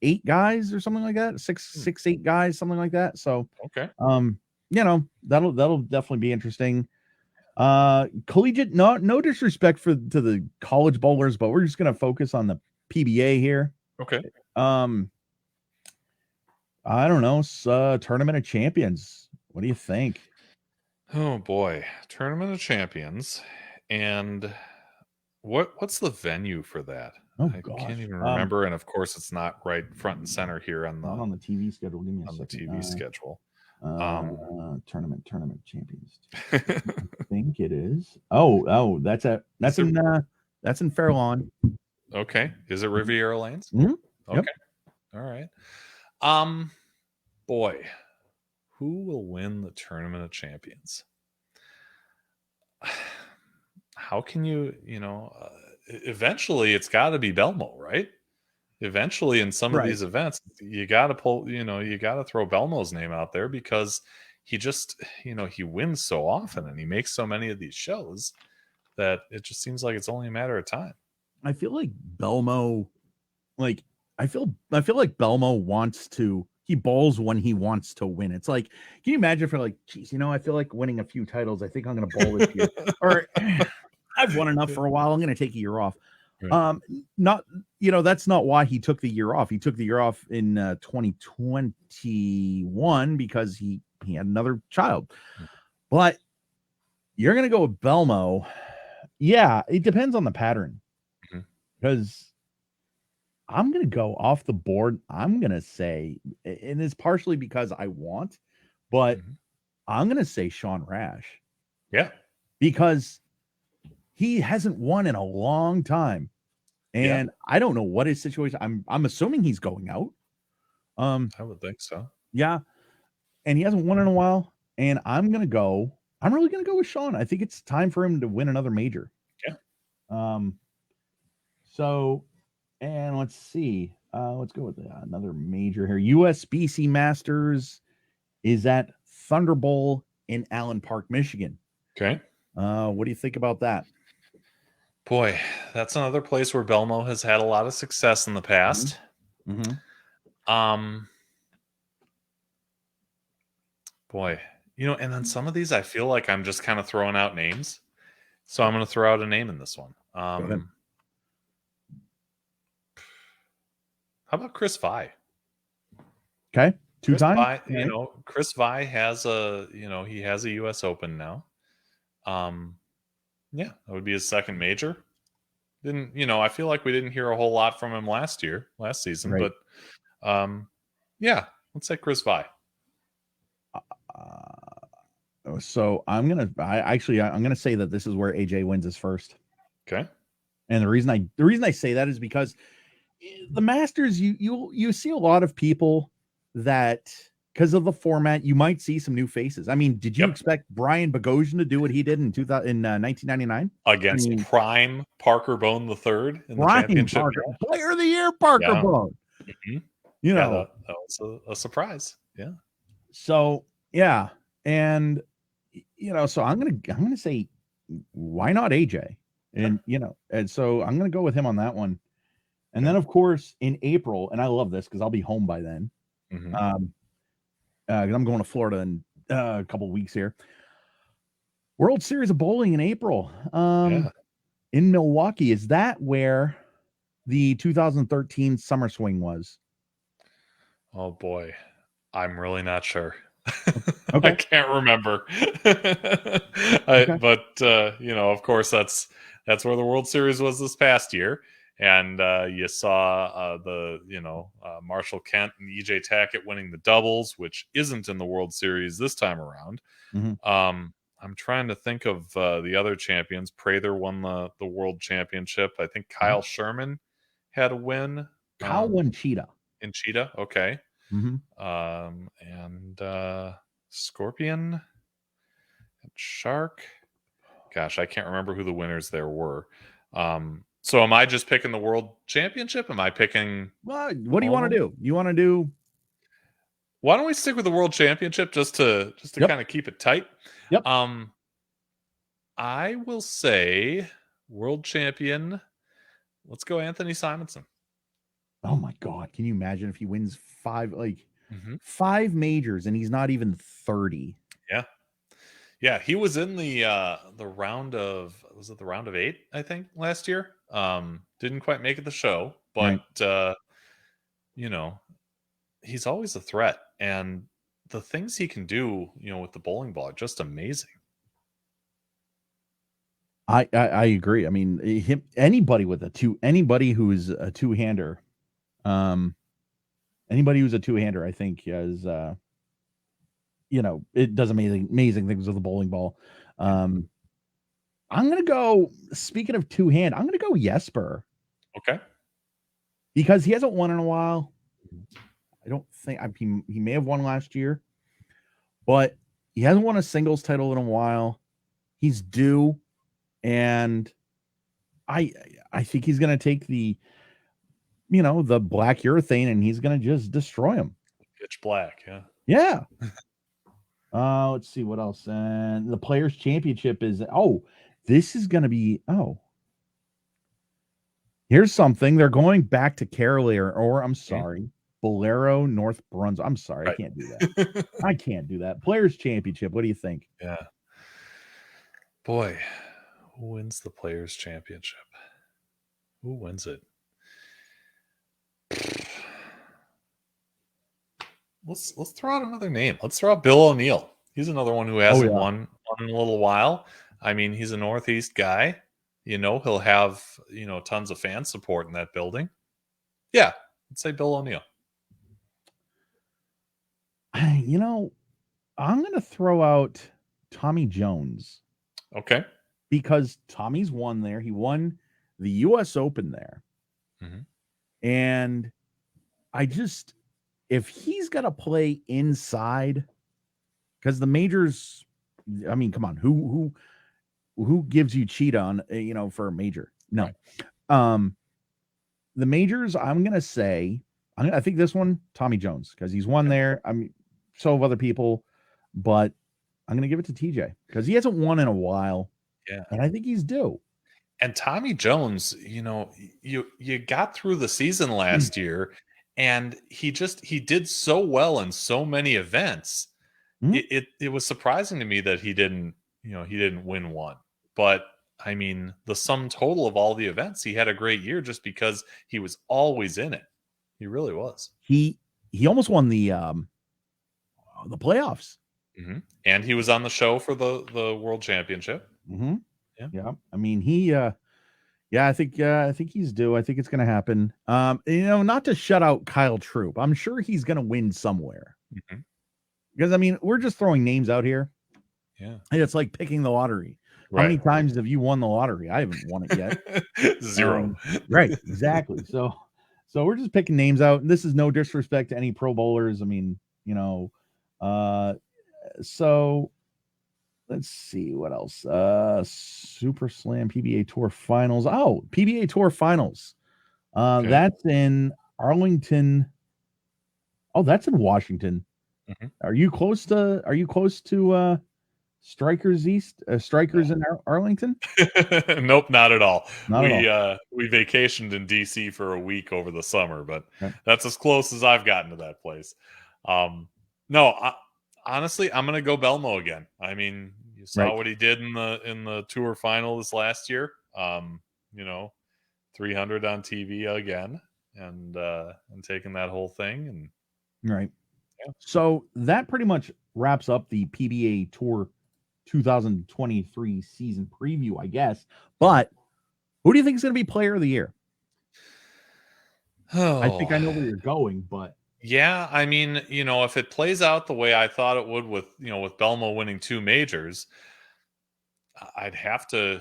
8 guys or something like that, 8 guys, something like that. So, okay. That'll definitely be interesting. Collegiate, no disrespect to the college bowlers, but we're just going to focus on the PBA here. Okay. I don't know. Tournament of Champions. What do you think? Oh boy, Tournament of Champions, and what's the venue for that? I can't even remember, and of course, it's not right front and center here on the TV schedule. Give me a second. The TV schedule. Tournament Champions. I think it is. Oh, that's in Fairlawn. Okay, is it Riviera Lanes? Mm-hmm. Okay, yep. All right. Boy, who will win the Tournament of Champions? How can you, eventually it's got to be Belmo, right? Eventually in some of these events, you got to pull, you got to throw Belmo's name out there, because he just, he wins so often and he makes so many of these shows that it just seems like it's only a matter of time. I feel like Belmo, I feel like Belmo he bowls when he wants to win. It's like, can you imagine if you're like, geez, I feel like winning a few titles. I think I'm going to bowl this year. Or I've won enough for a while. I'm going to take a year off. Right. Not, that's not why he took the year off. He took the year off in 2021 because he had another child. But you're going to go with Belmo. Yeah, it depends on the pattern. Mhm. Because I'm going to go off the board. I'm going to say, and it's partially because I want, but Mhm. I'm going to say Sean Rash Yeah. because he hasn't won in a long time. Yeah. And I don't know what his situation. I'm assuming he's going out. I would think so. Yeah, and he hasn't won in a while. And I'm really gonna go with Sean. I think it's time for him to win another major. Yeah. Um, so, and let's see. Let's go with another major here. USBC Masters is at Thunder Bowl in Allen Park, Michigan. Okay. What do you think about that? Boy, that's another place where Belmo has had a lot of success in the past. Mm-hmm. Um, boy, and then some of these I feel like I'm just kind of throwing out names. So I'm going to throw out a name in this one. Go ahead. How about Chris Vi? Okay, Chris two-time. Vi, Right. Chris Vi has he has a US Open now. Yeah, that would be his second major. I feel like we didn't hear a whole lot from him last season, Right. but yeah, let's say Chris Vi. So I'm gonna say that this is where AJ wins his first. Okay. And the reason I say that is because the Masters, you see a lot of people that, because of the format, you might see some new faces. I mean, did you Yep. expect Brian Bogosian to do what he did in 1999 Against prime Parker Bone the third in the Brian championship Parker, match. Player of the Year, Parker Yeah. Bone? Mhm. You Yeah, know, that was a surprise. Yeah. so yeah, and so I'm gonna say, why not AJ? Sure. And so I'm gonna go with him on that one. And Okay. then, of course, in April, and I love this because I'll be home by then. Mhm. 'Cause I'm going to Florida in a couple weeks here. World Series of Bowling in April, Yeah. in Milwaukee. Is that where the 2013 Summer Swing was? Oh boy. I'm really not sure. I Okay, can't remember. okay, But of course that's where the World Series was this past year. And you saw Marshall Kent and EJ Tackett winning the doubles, which isn't in the World Series this time around. mhm. I'm trying to think of the other champions. Prather won the World Championship. I think Mhm. Kyle Sherman had a win Kyle won Cheetah. in Cheetah. Okay. Mhm. And Scorpion and Shark. Gosh, I can't remember who the winners there were. So am I just picking the World Championship? Am I picking Well, what do you all of want to them? do? You want to do? Why don't we stick with the World Championship just to Yep, kind of keep it tight? yep. Um, I will say World Champion. Let's go Anthony Simonson. Oh my God, can you imagine if he wins Hmm. five majors and he's not even 30? Yeah. Yeah, he was in the round of was it the round of 8, I think, last year. Didn't quite make it the show, but Right. you know, he's always a threat, and the things he can do, with the bowling ball are just amazing. I agree. I mean, anybody who's a two-hander, um, I think is, it does amazing things with the bowling ball. Yeah. Um, I'm gonna go. Speaking of two-hand, I'm gonna go Jesper Okay. because he hasn't won in a while. Mhm. I don't think he may have won last year, but he hasn't won a singles title in a while. He's due, and I I think he's gonna take the black urethane and he's gonna just destroy him. Pitch black. Yeah. Yeah. Let's see what else. And the Players Championship is this is gonna be here's something. They're going back to Carolier, or I'm Mhm. sorry, Bolero, North Brunswick. I'm sorry, I Right. can't do that. I can't do that. Players Championship. What do you think? Yeah. Boy, who wins the Players Championship? Who wins it? Let's throw out another name. Let's throw out Bill O'Neill. He's another one who Oh hasn't yeah. won in a little while. I mean, he's a Northeast guy. He'll have tons of fan support in that building. Yeah, let's say Bill O'Neill. You know, I'm going to throw out Tommy Jones Okay. because Tommy's won there. He won the US Open there. Mm-hmm. And if he's got to play inside, because the majors, I mean, come on, who gives you cheetah on, for a major? No. Right. The majors, I'm going to say, I think this one, Tommy Jones, because he's won there. I mean, so have other people, but I'm going to give it to TJ because he hasn't won in a while. Yeah. And I think he's due. And Tommy Jones, you got through the season last year, and he did so well in so many events. It was surprising to me that he didn't win one. But I mean, the sum total of all the events, he had a great year just because he was always in it. He really was. He almost won the playoffs. Mm-hmm. And he was on the show for the World Championship. Mm-hmm. Yeah. I mean, I think he's due. I think it's going to happen. Not to shut out Kyle Troop. I'm sure he's going to win somewhere. Mm-hmm. Because I mean, we're just throwing names out here. Yeah. And it's like picking the lottery. Right. How many times have you won the lottery? I haven't won it yet. 0. Right. Exactly. So we're just picking names out. And this is no disrespect to any pro bowlers. I mean, so let's see what else. Super Slam PBA Tour Finals. Oh, PBA Tour Finals. Okay. That's in Arlington. Oh, that's in Washington. Mm-hmm. Are you close to Strikers East? Strikers in Arlington? Nope, not at all. Not at all. We vacationed in DC for a week over the summer, but that's as close as I've gotten to that place. No, honestly, I'm gonna go Belmo again. I mean, you saw what he did in the tour final this last year. 300 on TV again, and taking that whole thing and right. Yeah. So that pretty much wraps up the PBA Tour 2023 season preview, I guess. But who do you think is going to be Player of the Year? Oh, I think I know where you're going, but yeah, I mean, if it plays out the way I thought it would with Belmo winning 2 majors, I'd have to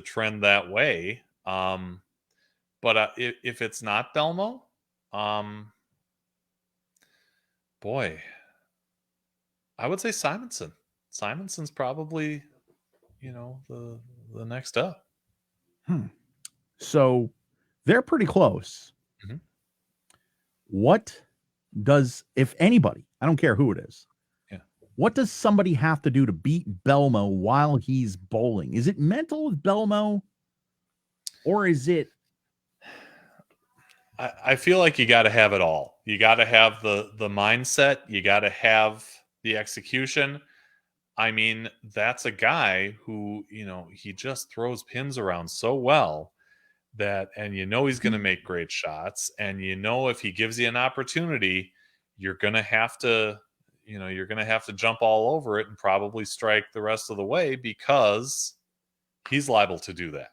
trend that way. But if it's not Belmo, boy, I would say Simonson. Simonson's probably, the next up. So they're pretty close. Mm-hmm. What does, if anybody, I don't care who it is, what does somebody have to do to beat Belmo while he's bowling? Is it mental with Belmo, or is it? I feel like you got to have it all. You got to have the mindset. You got to have the execution. I mean, that's a guy who, he just throws pins around so well and he's going to make great shots. And if he gives you an opportunity, you're going to have to, jump all over it and probably strike the rest of the way because he's liable to do that,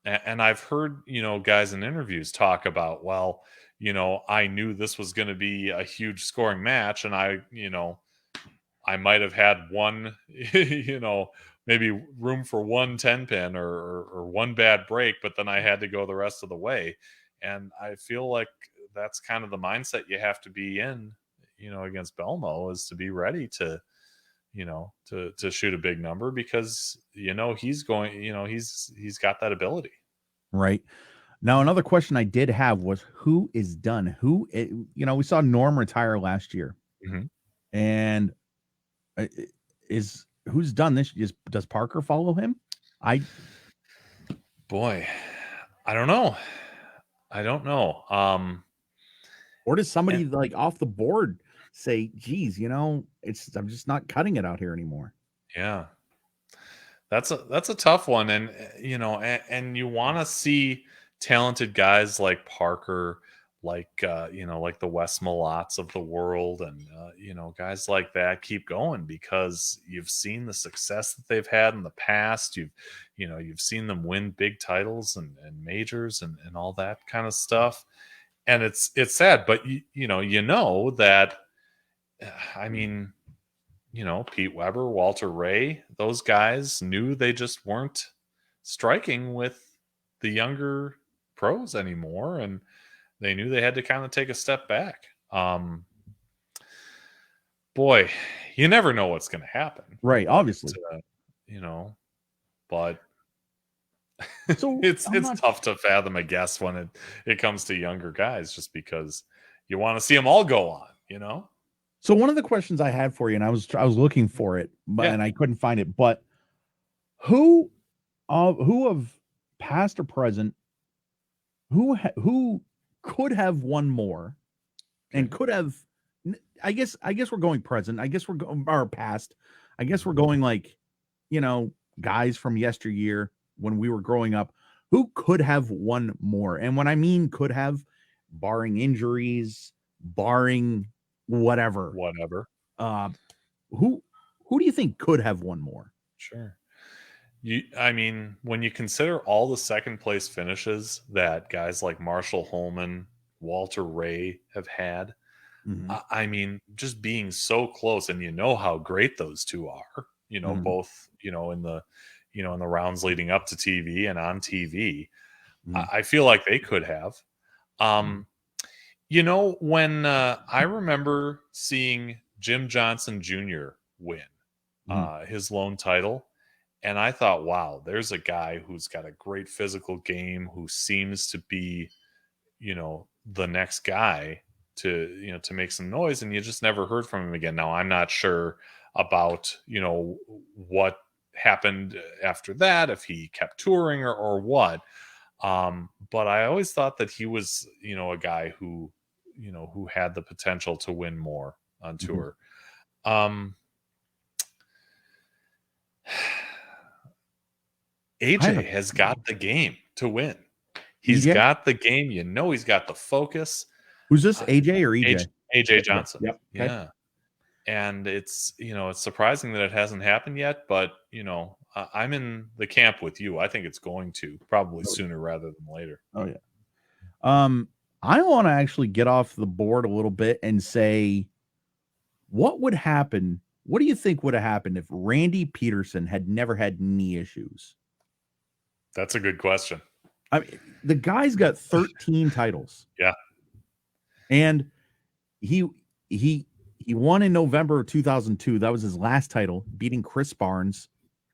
And I've heard, guys in interviews talk about, well, I knew this was going to be a huge scoring match, and I might have had one, maybe room for one 10 pin or one bad break, but then I had to go the rest of the way. And I feel like that's kind of the mindset you have to be in, against Belmo, is to be ready to, to shoot a big number because, he's going, he's got that ability. Right. Now, another question I did have was who is done? We saw Norm retire last year. Mm-hmm. And who's done this? Does Parker follow him? Boy, I don't know. Or does somebody like off the board say, geez, I'm just not cutting it out here anymore? Yeah. That's a tough one, and and you want to see talented guys like Parker, like like the Wes Malots of the world, and guys like that keep going because you've seen the success that they've had in the past. You've seen them win big titles and majors and all that kind of stuff, and it's sad, but you know that. I mean, Pete Weber, Walter Ray, those guys knew they just weren't striking with the younger pros anymore, and they knew they had to kind of take a step back. Boy, you never know what's going to happen, Right, but obviously. you know, but So I'm it's not tough to fathom a guess when it comes to younger guys, just because you want to see them all go on. so one of the questions I had for you, and I was looking for it, but Yeah. and I couldn't find it, but who who of past or present, who could have won more and Okay. could have I guess we're going present. I guess we're going or past. I guess we're going like, you know, guys from yesteryear when we were growing up who could have won more. And when I mean could have, barring injuries, barring whatever, Whatever. uh who who do you think could have won more? Sure. I mean, when you consider all the second place finishes that guys like Marshall Holman, Walter Ray have had, Mhm. I mean, just being so close, and how great those two are. Mhm. Both in the rounds leading up to TV and on TV. Mhm. I feel like they could have. Um, when I remember seeing Jim Johnson Jr. win Mhm. his lone title. And I thought, wow, there's a guy who's got a great physical game, who seems to be, the next guy to make some noise. And you just never heard from him again. Now, I'm not sure about, what happened after that, if he kept touring or what. But I always thought that he was, a guy who had the potential to win more on Mhm. tour. I have AJ a has got the game to win. He's EJ? got the game. He's got the focus. Who's this? Uh, AJ or AJ, EJ? AJ AJ. Johnson. Yep. Okay. Yeah. And it's surprising that it hasn't happened yet, but, I'm in the camp with you. I think it's going to, probably Oh, sooner rather than later. oh yeah. Um, I want to actually get off the board a little bit and say, what would happen? What do you think would have happened if Randy Peterson had never had knee issues? That's a good question. I mean, the guy's got 13 titles, Yeah. and he he he won in November of 2002. That was his last title, beating Chris Barnes.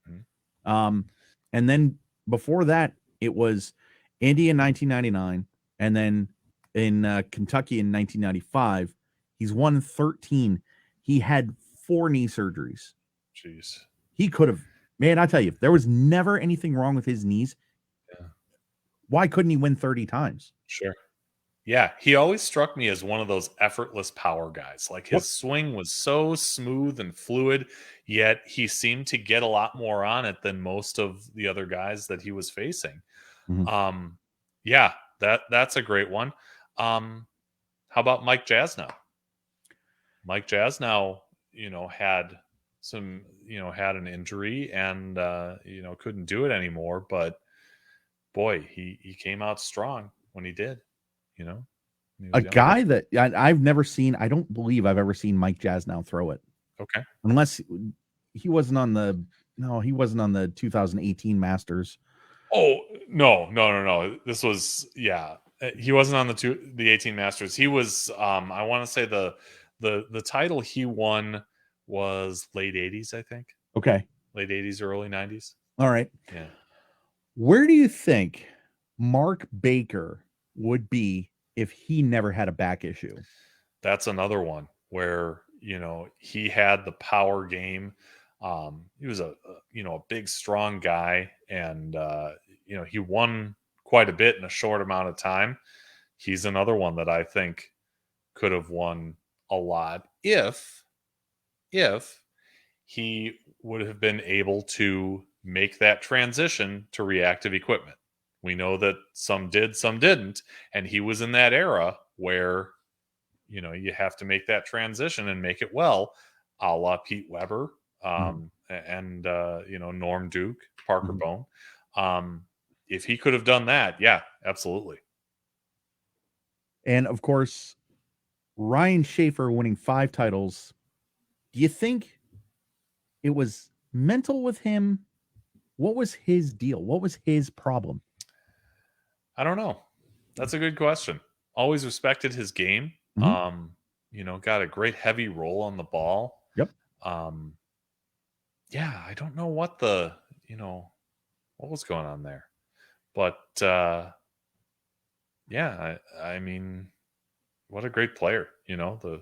Mhm. Um, and then before that, it was Indy in 1999, and then in Kentucky in 1995. He's won 13. He had 4 knee surgeries. Jeez. He could have, man, I tell you, if there was never anything wrong with his knees, Yeah. why couldn't he win 30 times? Sure. Yeah, he always struck me as one of those effortless power guys. Like, What? his swing was so smooth and fluid, yet he seemed to get a lot more on it than most of the other guys that he was facing. Mhm. Um, yeah, that's a great one. How about Mike Jasnow? Mike Jasnow, had an injury and couldn't do it anymore, but boy, he came out strong when he did, you know. When he A was younger. guy that I've never seen, I don't believe I've ever seen Mike Jasnow throw it, Okay. unless he wasn't on the, no, he wasn't on the 2018 Masters. Oh, no, no, no, no. This was, yeah. He wasn't on the 18 Masters. He was I want to say the title he won was late 80s, I think. Okay. Late 80s, early 90s. All right. Yeah. Where do you think Mark Baker would be if he never had a back issue? That's another one where, he had the power game. He was a big strong guy, and he won quite a bit in a short amount of time. He's another one that I think could have won a lot if he would have been able to make that transition to reactive equipment. We know that some did, some didn't, and he was in that era where you have to make that transition and make it well, a la Pete Weber, and Norm Duke, Parker Bone. If he could have done that, yeah, absolutely. And of course, Ryan Fefer winning 5 titles. Do you think it was mental with him? What was his deal? What was his problem? I don't know. That's a good question. Always respected his game. Got a great heavy roll on the ball. Yep. Yeah, I don't know what what was going on there. But yeah, I mean, what a great player, the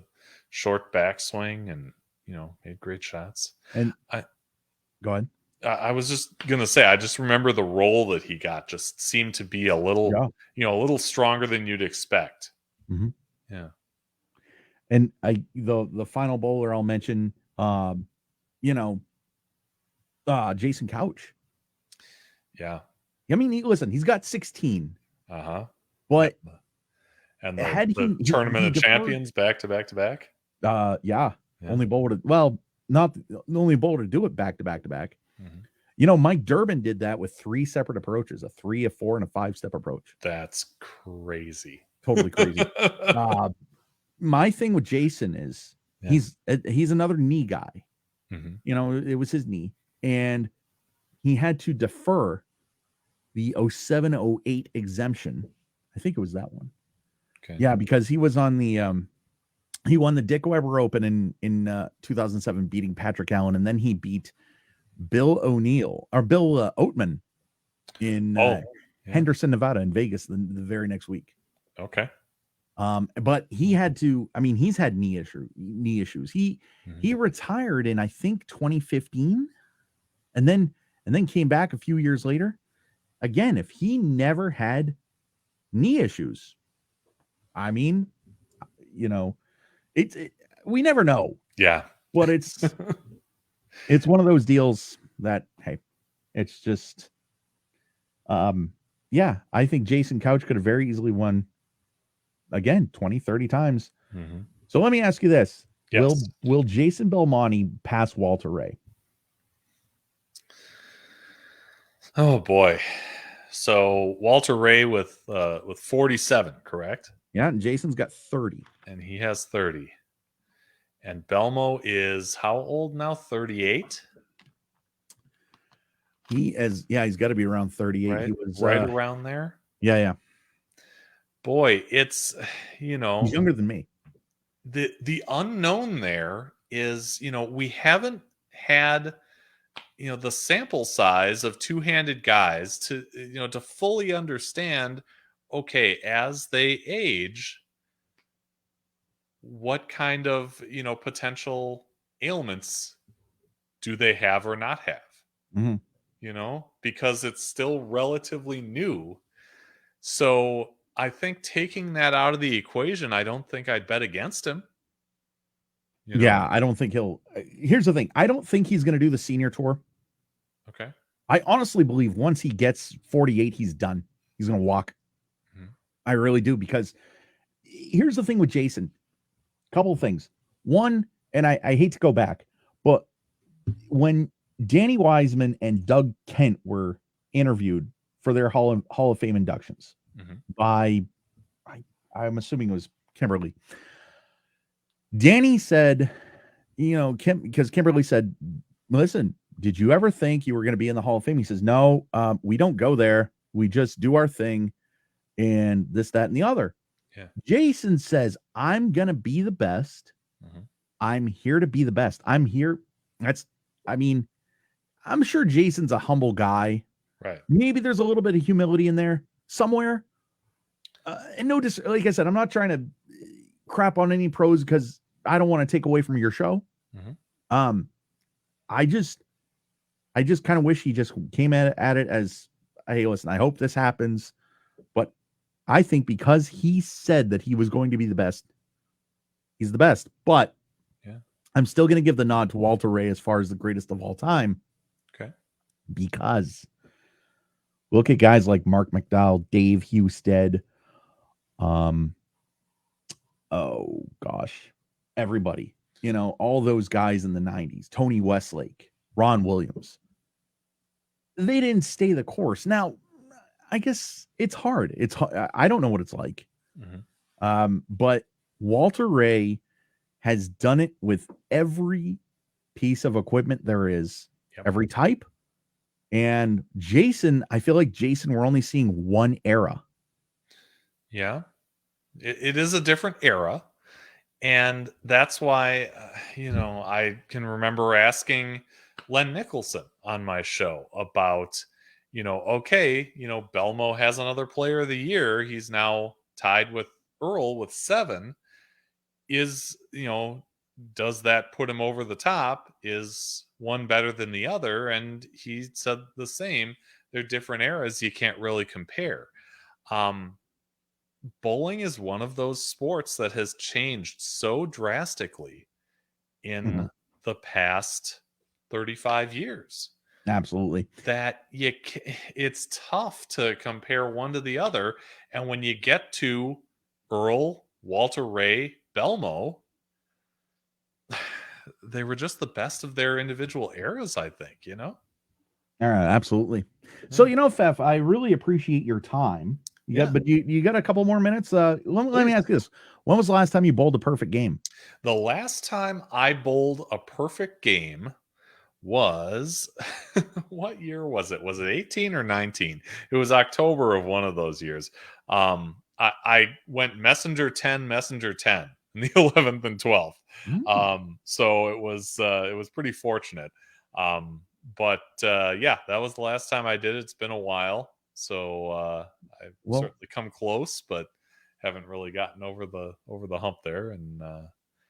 short backswing and, made great shots. And go ahead. I was just going to say, I just remember the role that he got just seemed to be a little, a little stronger than you'd expect. Yeah. And the final bowler I'll mention, Jason Couch. Yeah. I mean, listen, he's got 16. But and the Tournament of Champions back to back to back. Only bowler not the only bowler to do it back to back to back. Mike Durbin did that with 3 separate approaches, a 3, a 4, and a 5-step approach. That's crazy. Totally crazy. My thing with Jason is he's another knee guy. It was his knee, and he had to defer the 07-08 exemption. I think it was that one. Okay. Yeah, because he was on the he won the Dick Weber Open in 2007, beating Patrick Allen, and then he beat Bill Oatman in Henderson, Nevada, in Vegas the very next week. Okay. But he had to. I mean, he's had knee issues. He retired in, I think, 2015, and then came back a few years later. Again, if he never had knee issues, I mean, we never know. Yeah, but it's one of those deals that, hey, it's just, I think Jason Couch could have very easily won again 20, 30 times. So let me ask you this: Will Jason Belmonte pass Walter Ray? Oh boy. So Walter Ray with 47, correct? Yeah, and Jason's got 30. And he has 30. And Belmo is how old now? 38? He's got to be around 38. Right, he was right around there. Yeah. Boy, it's he's younger than me. The unknown there is, we haven't had the sample size of two-handed guys to to fully understand, okay, as they age, what kind of potential ailments do they have or not have, because it's still relatively new. So I think taking that out of the equation, I don't think I'd bet against him. Yeah, I don't think he'll. Here's the thing: I don't think he's going to do the senior tour. Okay. I honestly believe once he gets 48, he's done. He's going to walk. I really do, because here's the thing with Jason. Couple of things. One, and I hate to go back, but when Danny Wiseman and Doug Kent were interviewed for their Hall of Fame inductions by, I'm assuming it was Kimberly. Danny said, because Kimberly said, listen, did you ever think you were going to be in the Hall of Fame? He says, no, we don't go there. We just do our thing and this, that, and the other. Yeah. Jason says, I'm going to be the best. I'm here to be the best. I'm here. I'm sure Jason's a humble guy. Right. Maybe there's a little bit of humility in there somewhere. And like I said, I'm not trying to crap on any pros because I don't want to take away from your show. I just kind of wish he just came at it as, hey, listen, I hope this happens. But I think because he said that he was going to be the best, he's the best. But I'm still going to give the nod to Walter Ray as far as the greatest of all time. Okay. because look at guys like Mark McDowell, Dave Husted, um, oh gosh, everybody, all those guys in the 90s, Tony Westlake, Ron Williams. They didn't stay the course. Now, I guess it's hard. I don't know what it's like. But Walter Ray has done it with every piece of equipment there is, every type. And Jason, I feel like Jason, we're only seeing one era. Yeah, it is a different era. And that's why, I can remember asking Len Nicholson on my show about, okay, Belmo has another player of the year. He's now tied with Earl with 7. Does that put him over the top? Is one better than the other? And he said the same. They're different eras. You can't really compare. Bowling is one of those sports that has changed so drastically in the past 35 years. Absolutely. That it's tough to compare one to the other. And when you get to Earl, Walter Ray, Belmo, they were just the best of their individual eras, I think, Absolutely. So, Fef, I really appreciate your time. But you got a couple more minutes. Let me ask you this. When was the last time you bowled a perfect game? The last time I bowled a perfect game was what year was it? Was it 18 or 19? It was October of one of those years. I went messenger 10 in the 11th and 12th. So it was pretty fortunate. But that was the last time I did it. It's been a while. So I've certainly come close, but haven't really gotten over the hump there. And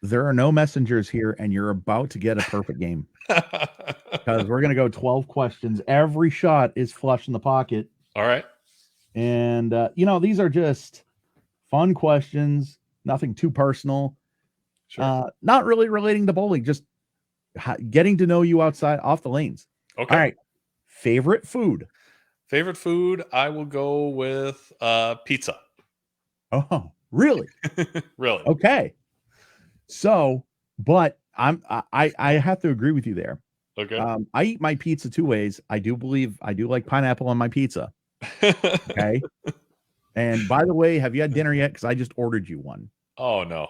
there are no messengers here, and you're about to get a perfect game because we're going to go 12 questions. Every shot is flush in the pocket. All right. And, these are just fun questions, nothing too personal. Sure. Not really relating to bowling, just getting to know you outside off the lanes. Okay. All right. Favorite food? Favorite food, I will go with pizza. Oh, really? Really? Okay. So, but I have to agree with you there. Okay. I eat my pizza 2 ways. I do like pineapple on my pizza. Okay. And by the way, have you had dinner yet? Because I just ordered you one. Oh no.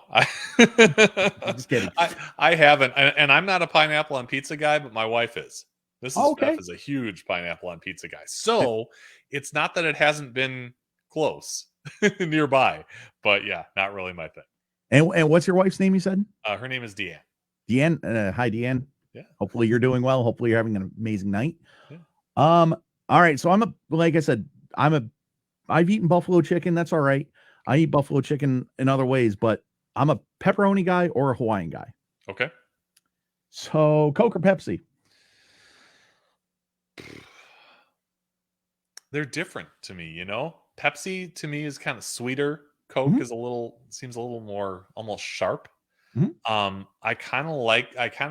Just kidding. I haven't, and I'm not a pineapple on pizza guy, but my wife is. Beth is a huge pineapple on pizza guy. So it's not that it hasn't been close nearby, but yeah, not really my thing. And what's your wife's name, you said? Her name is Deanne. Deanne, hi Deanne. Yeah. Hopefully you're doing well. Hopefully you're having an amazing night. Yeah. All right. So like I said, I've eaten buffalo chicken. That's all right. I eat buffalo chicken in other ways, but I'm a pepperoni guy or a Hawaiian guy. Okay. So Coke or Pepsi? They're different to me, Pepsi to me is kind of sweeter. Coke is seems a little more almost sharp. I kind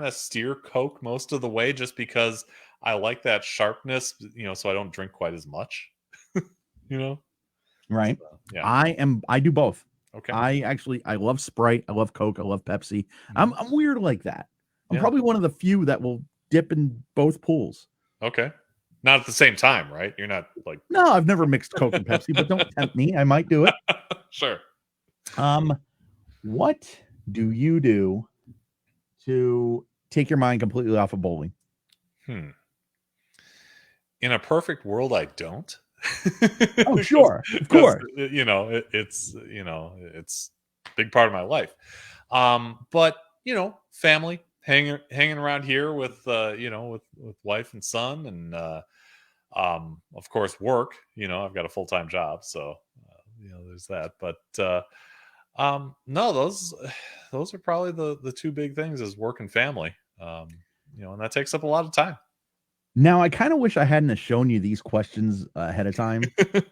of steer Coke most of the way just because I like that sharpness, so I don't drink quite as much. Right. So, yeah. I do both. Okay. I love Sprite, I love Coke, I love Pepsi. I'm weird like that. I'm probably one of the few that will dip in both pools. Okay. Not at the same time, right? You're not like... No, I've never mixed Coke and Pepsi, but don't tempt me. I might do it. Sure. What do you do to take your mind completely off of bowling? In a perfect world, I don't. Oh, sure. Of course. It's a big part of my life. But, family, hanging around here with wife and son, and of course work. I've got a full-time job, so there's that. But no, those are probably the two big things: is work and family. And that takes up a lot of time. Now, I kind of wish I hadn't have shown you these questions ahead of time.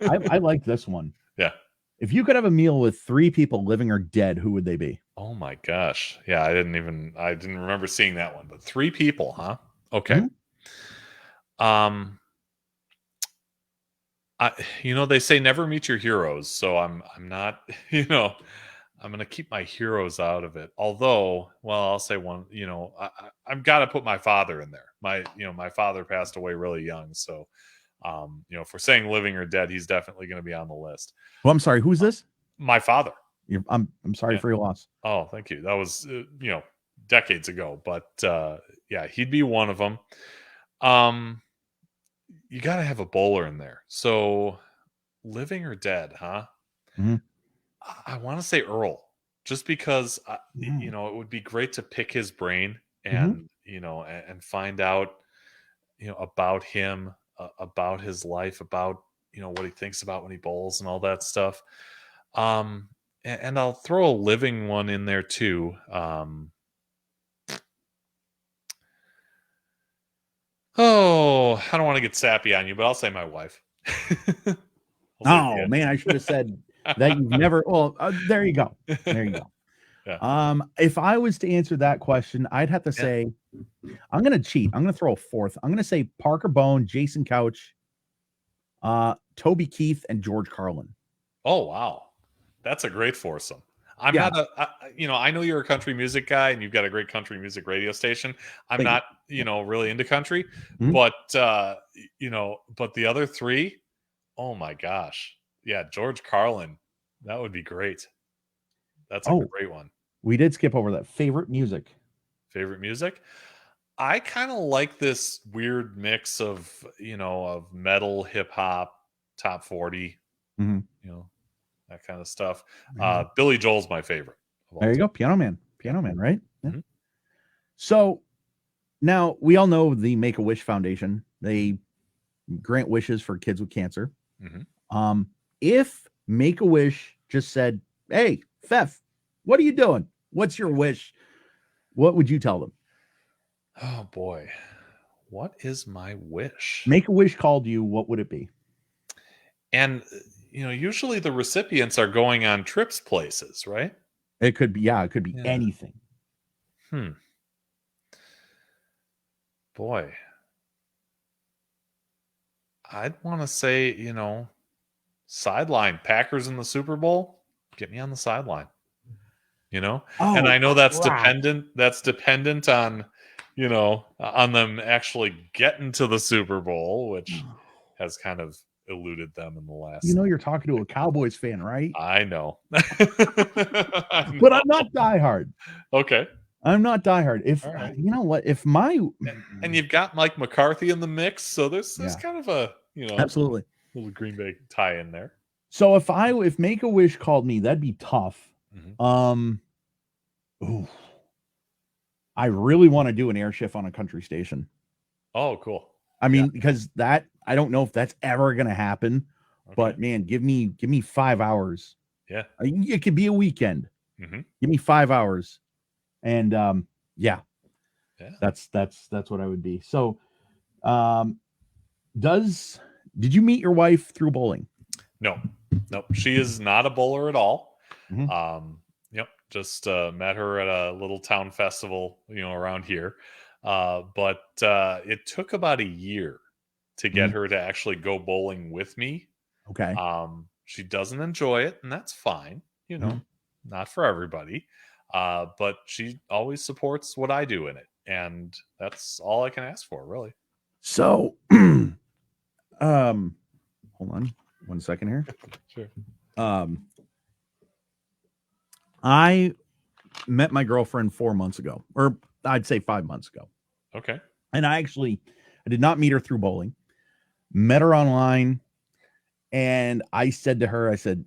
I like this one. Yeah. If you could have a meal with 3 people, living or dead, who would they be? Oh my gosh. Yeah, I didn't remember seeing that one, but 3 people, huh? Okay. I, they say never meet your heroes, so I'm not, I'm going to keep my heroes out of it. Although, well, I'll say one, I've got to put my father in there. My father passed away really young, so if we're saying living or dead, he's definitely going to be on the list. Well, I'm sorry. Who's this? My father. I'm sorry for your loss. Oh, thank you. That was decades ago, but yeah, he'd be one of them. You got to have a bowler in there. So, living or dead, huh? Mhm. I want to say Earl, just because Mhm. it would be great to pick his brain Mhm. and and find out about him, about his life, about what he thinks about when he bowls and all that stuff. And I'll throw a living one in there too. Oh, I don't want to get sappy on you, but I'll say my wife. I'll say Oh man, I should have said that you've never. Well, there you go. There you go. Yeah. If I was to answer that question, I'd have to Yeah. say I'm going to cheat. I'm going to throw a fourth. I'm going to say Parker Bone, Jason Couch, Toby Keith, and George Carlin. Oh wow, that's a great foursome. I'm Yeah. not I know you're a country music guy and you've got a great country music radio station. I'm Thank you. not, really into country, Mhm. but but the other three, oh my gosh. Yeah, George Carlin, that would be great. That's a Oh, great one. we did skip over that. Favorite music. Favorite music? I kind of like this weird mix of, of metal, hip hop, top 40, Mhm. you know, that kind of stuff. Man. Billy Joel's my favorite of all There you time. go. Piano Man. Yeah. Piano Man, right? Yeah. Mhm. So now we all know the Make a Wish Foundation. They grant wishes for kids with cancer. Mhm. If Make a Wish just said, "Hey, Fef, what are you doing? What's your wish?" What would you tell them? Oh boy. What is my wish? Make a Wish called you. What would it be? And usually the recipients are going on trips places, right? It could be, yeah, it could be Yeah. anything. Hmm. Boy. I'd want to say, sideline Packers in the Super Bowl. Get me on the sideline. And Oh I know crap! that's dependent on on them actually getting to the Super Bowl, which has kind of eluded them in the You last. know you're talking to a Cowboys fan, right? I know. I But I'm know. not diehard. Okay. I'm not diehard. If All right. you know what, if my And you've got Mike McCarthy in the mix, so there's yeah, kind of a, absolutely. little Green Bay tie in there. So if Make a Wish called me, that'd be tough. Mhm. Um, ooh, I really want to do an air shift on a country station. Oh, cool. I Yeah. mean, because that I don't know if that's ever gonna happen, Okay. but man, give me 5 hours. Yeah. It could be a weekend. Hmm. Give me 5 hours, and yeah, Yeah. that's what I would be. So, um, does did you meet your wife through bowling? No, nope. She is not a bowler at all. Mhm. Yep. Just met her at a little town festival, around here. But it took about a year to get Mhm. her to actually go bowling with me. Okay. She doesn't enjoy it, and that's fine. Mhm. Not for everybody. But she always supports what I do in it, and that's all I can ask for, really. So, hold on 1 second here. Sure. Um, I met my girlfriend 4 months ago, or I'd say 5 months ago. Okay. And I did not meet her through bowling, met her online. And I said to her, I said,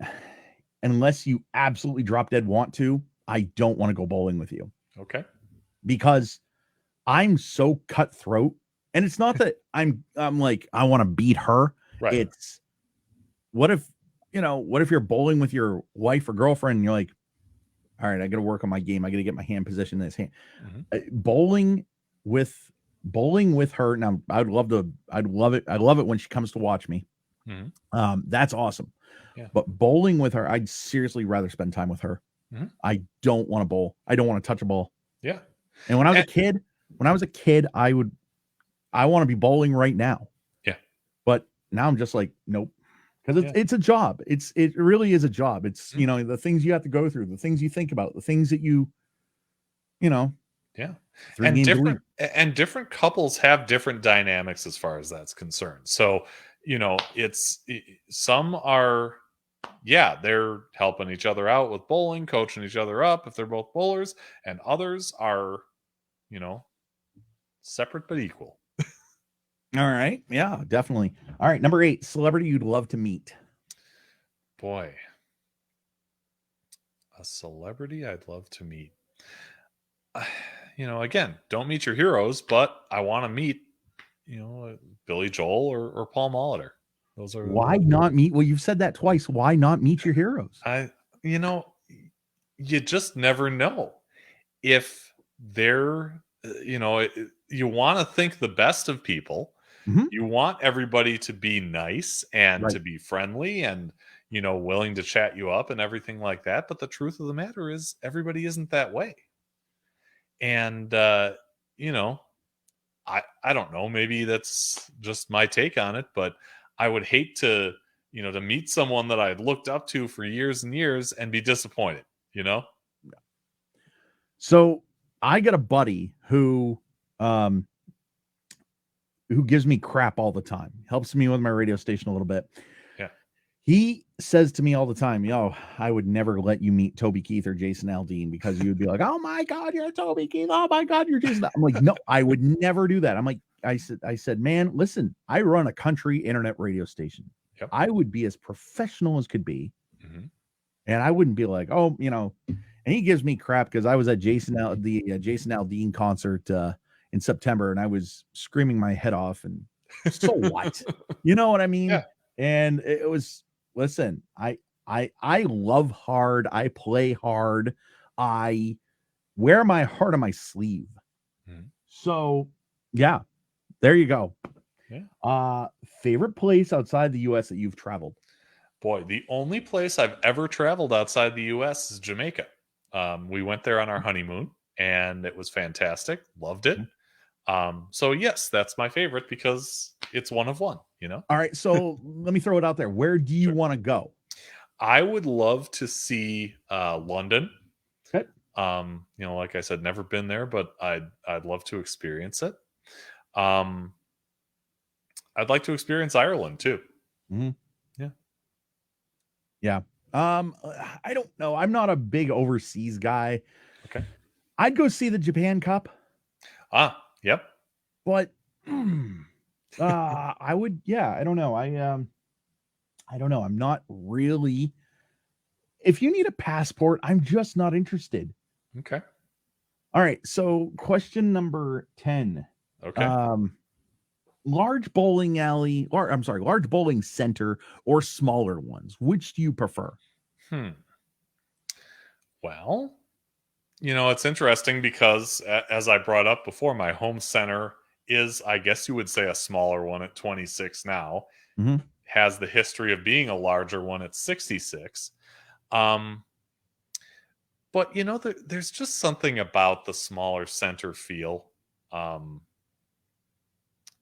unless you absolutely drop dead want to, I don't want to go bowling with you Okay. because I'm so cutthroat. And it's not that I'm like, I want to beat her. Right. It's what if, what if you're bowling with your wife or girlfriend and you're like, all right, I got to work on my game. I got to get my hand position in this hand. Hmm. Bowling with her. Now I'd love it. I love it when she comes to watch me. Hmm. That's awesome. Yeah. But bowling with her, I'd seriously rather spend time with her. Mhm. I don't want to bowl. I don't want to touch a ball. Yeah. And when I was And a kid, I would I want to be bowling right now. Yeah. But now I'm just like, nope. Because it's a job. It really is a job. It's, the things you have to go through, the things you think about, the things that you know, Yeah. 3 games a week. And different couples have different dynamics as far as that's concerned. So, some are, they're helping each other out with bowling, coaching each other up if they're both bowlers, and others are, separate but equal. All right. Yeah, definitely. All right. Number 8, celebrity you'd love to meet. Boy, a celebrity I'd love to meet. Again, don't meet your heroes, but I want to meet, Billy Joel or Paul Molitor. Those are Why not meet? Well, you've said that twice. Why not meet your heroes? You just never know if they're, you want to think the best of people. Mhm. You want everybody to be nice and Right. to be friendly and, willing to chat you up and everything like that. But the truth of the matter is everybody isn't that way. And, I don't know, maybe that's just my take on it, but I would hate to, to meet someone that I'd looked up to for years and years and be disappointed, So I got a buddy who gives me crap all the time, helps me with my radio station a little bit. Yeah. He says to me all the time, yo, I would never let you meet Toby Keith or Jason Aldean because you would be like, oh my God, you're Toby Keith. Oh my God, you're Jason. I'm like, no, I would never do that. I'm like, I said, man, listen, I run a country internet radio station. Yep. I would be as professional as could be. Mm-hmm. And I wouldn't be like, oh, and he gives me crap because I was at Jason Aldean concert in September, and I was screaming my head off. And so what? You know what I mean? Yeah. And it was, listen, I love hard. I play hard. I wear my heart on my sleeve. Mm-hmm. So yeah, there you go. Yeah. Favorite place outside the US that you've traveled? Boy, the only place I've ever traveled outside the US is Jamaica. We went there on our honeymoon and it was fantastic. Loved it. So yes, that's my favorite because it's one of one, All right. So let me throw it out there. Where do you want to go? I would love to see London. Okay. Like I said, never been there, but I'd love to experience it. I'd like to experience Ireland too. Mm-hmm. Yeah. Yeah. I don't know. I'm not a big overseas guy. Okay. I'd go see the Japan Cup. Yep. But I would, I don't know. I don't know. I'm not really. If you need a passport, I'm just not interested. Okay. All right. So question number 10. Okay. Large bowling alley, or I'm sorry, large bowling center or smaller ones. Which do you prefer? Well, it's interesting because as I brought up before, my home center is, I guess you would say, a smaller one at 26 now. Mm-hmm. Has the history of being a larger one at 66. But there's just something about the smaller center feel.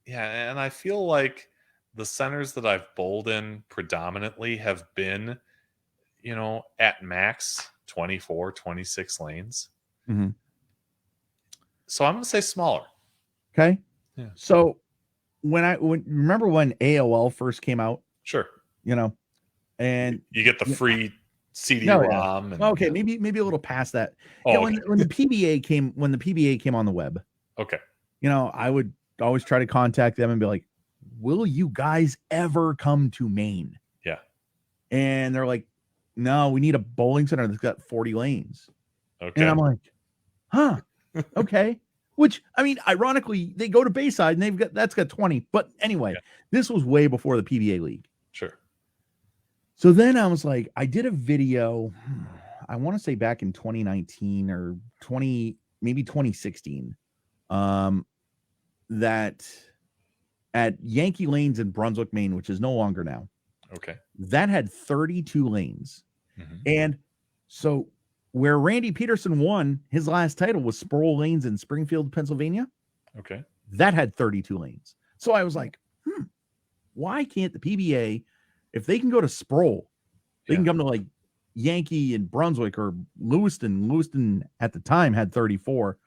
And I feel like the centers that I've bowled in predominantly have been, at max 24, 26 lanes. Mm-hmm. So I'm going to say smaller. Okay. Yeah. So remember when AOL first came out? Sure. And you get the free CD-ROM. And, okay, maybe a little past that. Okay. When the PBA came on the web. Okay. I would always try to contact them and be like, will you guys ever come to Maine? Yeah. And they're like, no, we need a bowling center that's got 40 lanes. Okay. And I'm like, huh, okay. Which, I mean, ironically, they go to Bayside and that's got 20. But anyway, This was way before the PBA league. Sure. So then I was like, I did a video, I want to say back in 2019 or maybe 2016, that at Yankee Lanes in Brunswick, Maine, which is no longer now. Okay. That had 32 lanes. Mm-hmm. And so where Randy Peterson won his last title was Sproul Lanes in Springfield, Pennsylvania. Okay. that had 32 lanes. So I was like, why can't the PBA, if they can go to Sproul, they can come to like Yankee and Brunswick or Lewiston. Lewiston at the time had 34.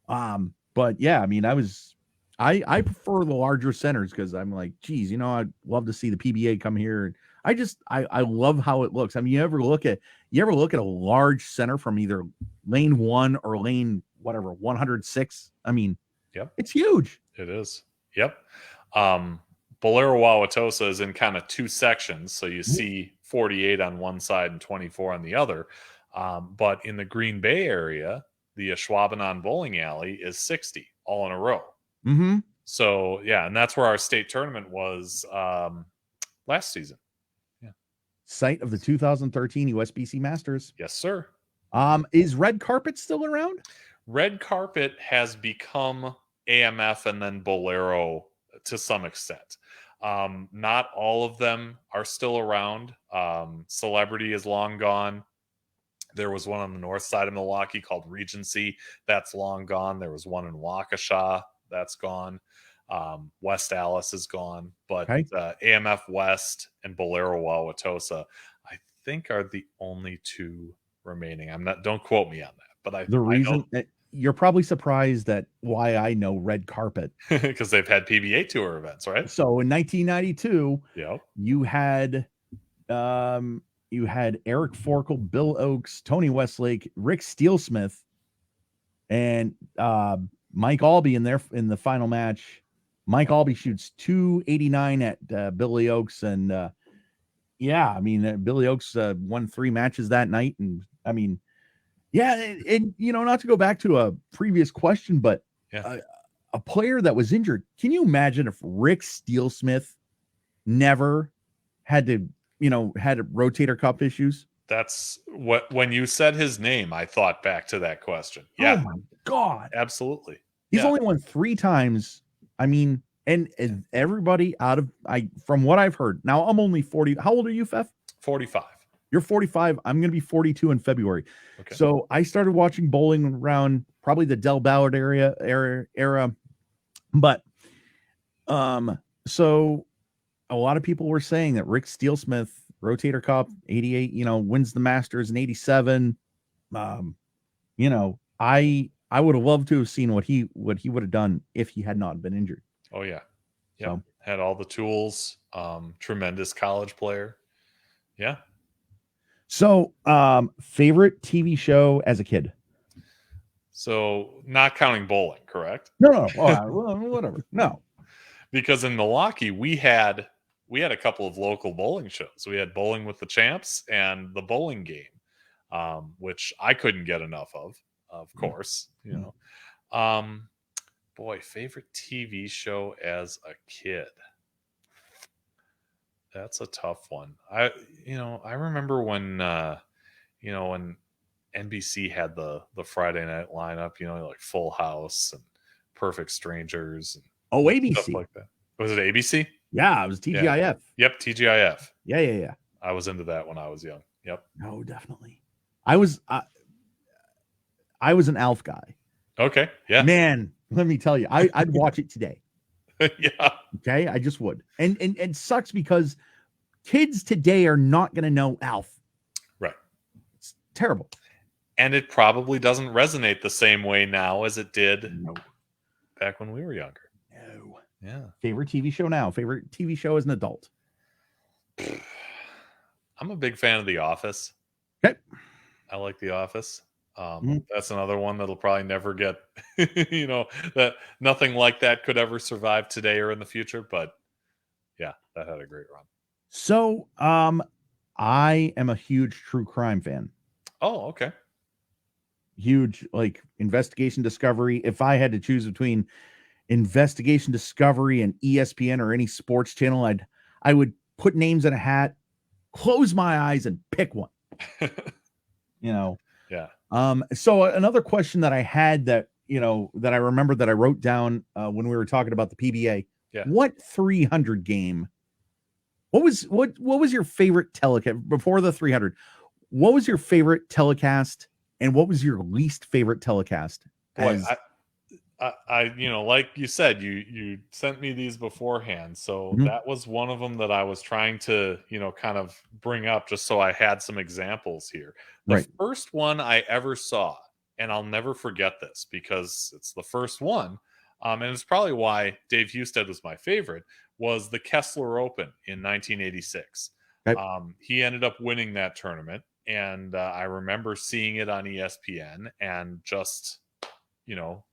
But yeah, I mean, I prefer the larger centers because I'm like, geez, I'd love to see the PBA come here. I love how it looks. I mean, you ever look at a large center from either lane 1 or lane whatever 106? I mean, it's huge. It is. Yep. Bolero Wauwatosa is in kind of 2 sections, so you see 48 on one side and 24 on the other. But in the Green Bay area, the Ashwaubenon Bowling Alley is 60 all in a row. Mm-hmm. So yeah, and that's where our state tournament was last season. Yeah. Site of the 2013 USBC Masters. Yes, sir. Is Red Carpet still around? Red Carpet has become AMF and then Bolero to some extent. Not all of them are still around. Celebrity is long gone. There was one on the north side of Milwaukee called Regency. That's long gone. There was one in Waukesha. That's gone. West Allis is gone. But AMF West and Bolero Wauwatosa, I think, are the only 2 remaining. Don't quote me on that. But the reason you're probably surprised at why I know Red Carpet because they've had PBA Tour events, right? So in 1992, you had Eric Forkel, Bill Oakes, Tony Westlake, Rick Steelsmith, and Mike Albee in the final match. Mike Albee shoots 289 at Billy Oakes, and I mean Billy Oakes won 3 matches that night, and I mean. Yeah, and not to go back to a previous question, but a player that was injured. Can you imagine if Rick Steelsmith never had to, had rotator cuff issues? That's when you said his name, I thought back to that question. Yeah. Oh my God. Absolutely. He's only won 3 times. I mean, and everybody from what I've heard, now I'm only 40. How old are you, Fef? 45. You're 45. I'm going to be 42 in February. Okay. So I started watching bowling around probably the Del Ballard era. But so a lot of people were saying that Rick Steelsmith, rotator cuff, 88, wins the Masters in 87. I would have loved to have seen what he would have done if he had not been injured. Oh yeah. Yeah. So, had all the tools, tremendous college player. Yeah. So, favorite TV show as a kid? So, not counting bowling, correct? No. Whatever. No. Because in Milwaukee, we had a couple of local bowling shows. We had Bowling with the Champs and the Bowling Game, which I couldn't get enough of course. Favorite TV show as a kid. That's a tough one. I remember when when NBC had the Friday night lineup, like Full House and Perfect Strangers and ABC stuff like that. Was it ABC? Yeah, it was TGIF. Yeah. Yep, TGIF. Yeah. I was into that when I was young. Yep. No, definitely. I was an Alf guy. Okay. Yeah. Man, let me tell you, I'd watch it today. Yeah. Okay, I just would. And it sucks because kids today are not going to know Alf. Right. It's terrible. And it probably doesn't resonate the same way now as it did back when we were younger. No. Yeah. Favorite TV show now? Favorite TV show as an adult? I'm a big fan of The Office. Okay. I like The Office. That's another one that'll probably never get, that nothing like that could ever survive today or in the future. But yeah, that had a great run. So, I am a huge true crime fan. Oh, okay. Huge, like Investigation Discovery. If I had to choose between Investigation Discovery and ESPN or any sports channel, I would put names in a hat, close my eyes, and pick one. Yeah. So another question that I had that I remember that I wrote down when we were talking about the PBA. Yeah. What 300 game? What was your favorite telecast before the 300? What was your favorite telecast, and what was your least favorite telecast? Boy, you know, like you said, you sent me these beforehand, so Mhm. that was one of them that I was trying to, you know, kind of bring up just so I had some examples here. The Right. first one I ever saw, and I'll never forget this because it's the first one, and it's probably why Dave Husted was my favorite, was the Kessler Open in 1986. Okay. He ended up winning that tournament, and I remember seeing it on ESPN and just, you know,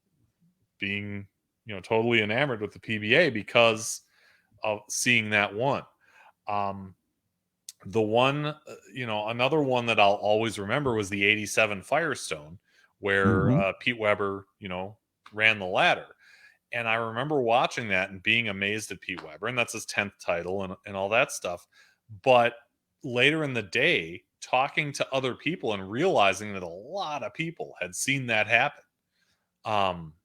being, you know, totally enamored with the PBA because of seeing that one. Um, the one, you know, another one that I'll always remember was the '87 Firestone, where Mhm. Pete Weber, you know, ran the ladder. And I remember watching that and being amazed at Pete Weber, and that's his 10th title and all that stuff. But later in the day, talking to other people and realizing that a lot of people had seen that happen. Um,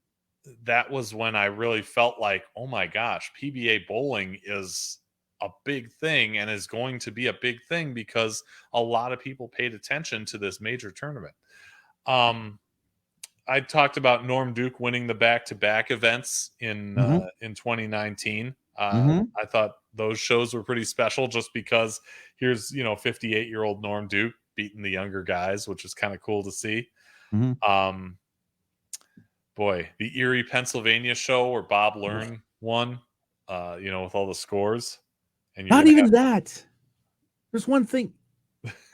that was when I really felt like, oh my gosh, PBA bowling is a big thing and is going to be a big thing because a lot of people paid attention to this major tournament. Um, I talked about Norm Duke winning the back-to-back events Mhm. in 2019. Mhm. I thought those shows were pretty special just because here's, you know, 58-year-old Norm Duke beating the younger guys, which is kind of cool to see. Mhm. Um, Boy, the Erie, Pennsylvania show where Bob Ugh. Learn won, you know, with all the scores, and you're Not gonna even have that. There's one thing.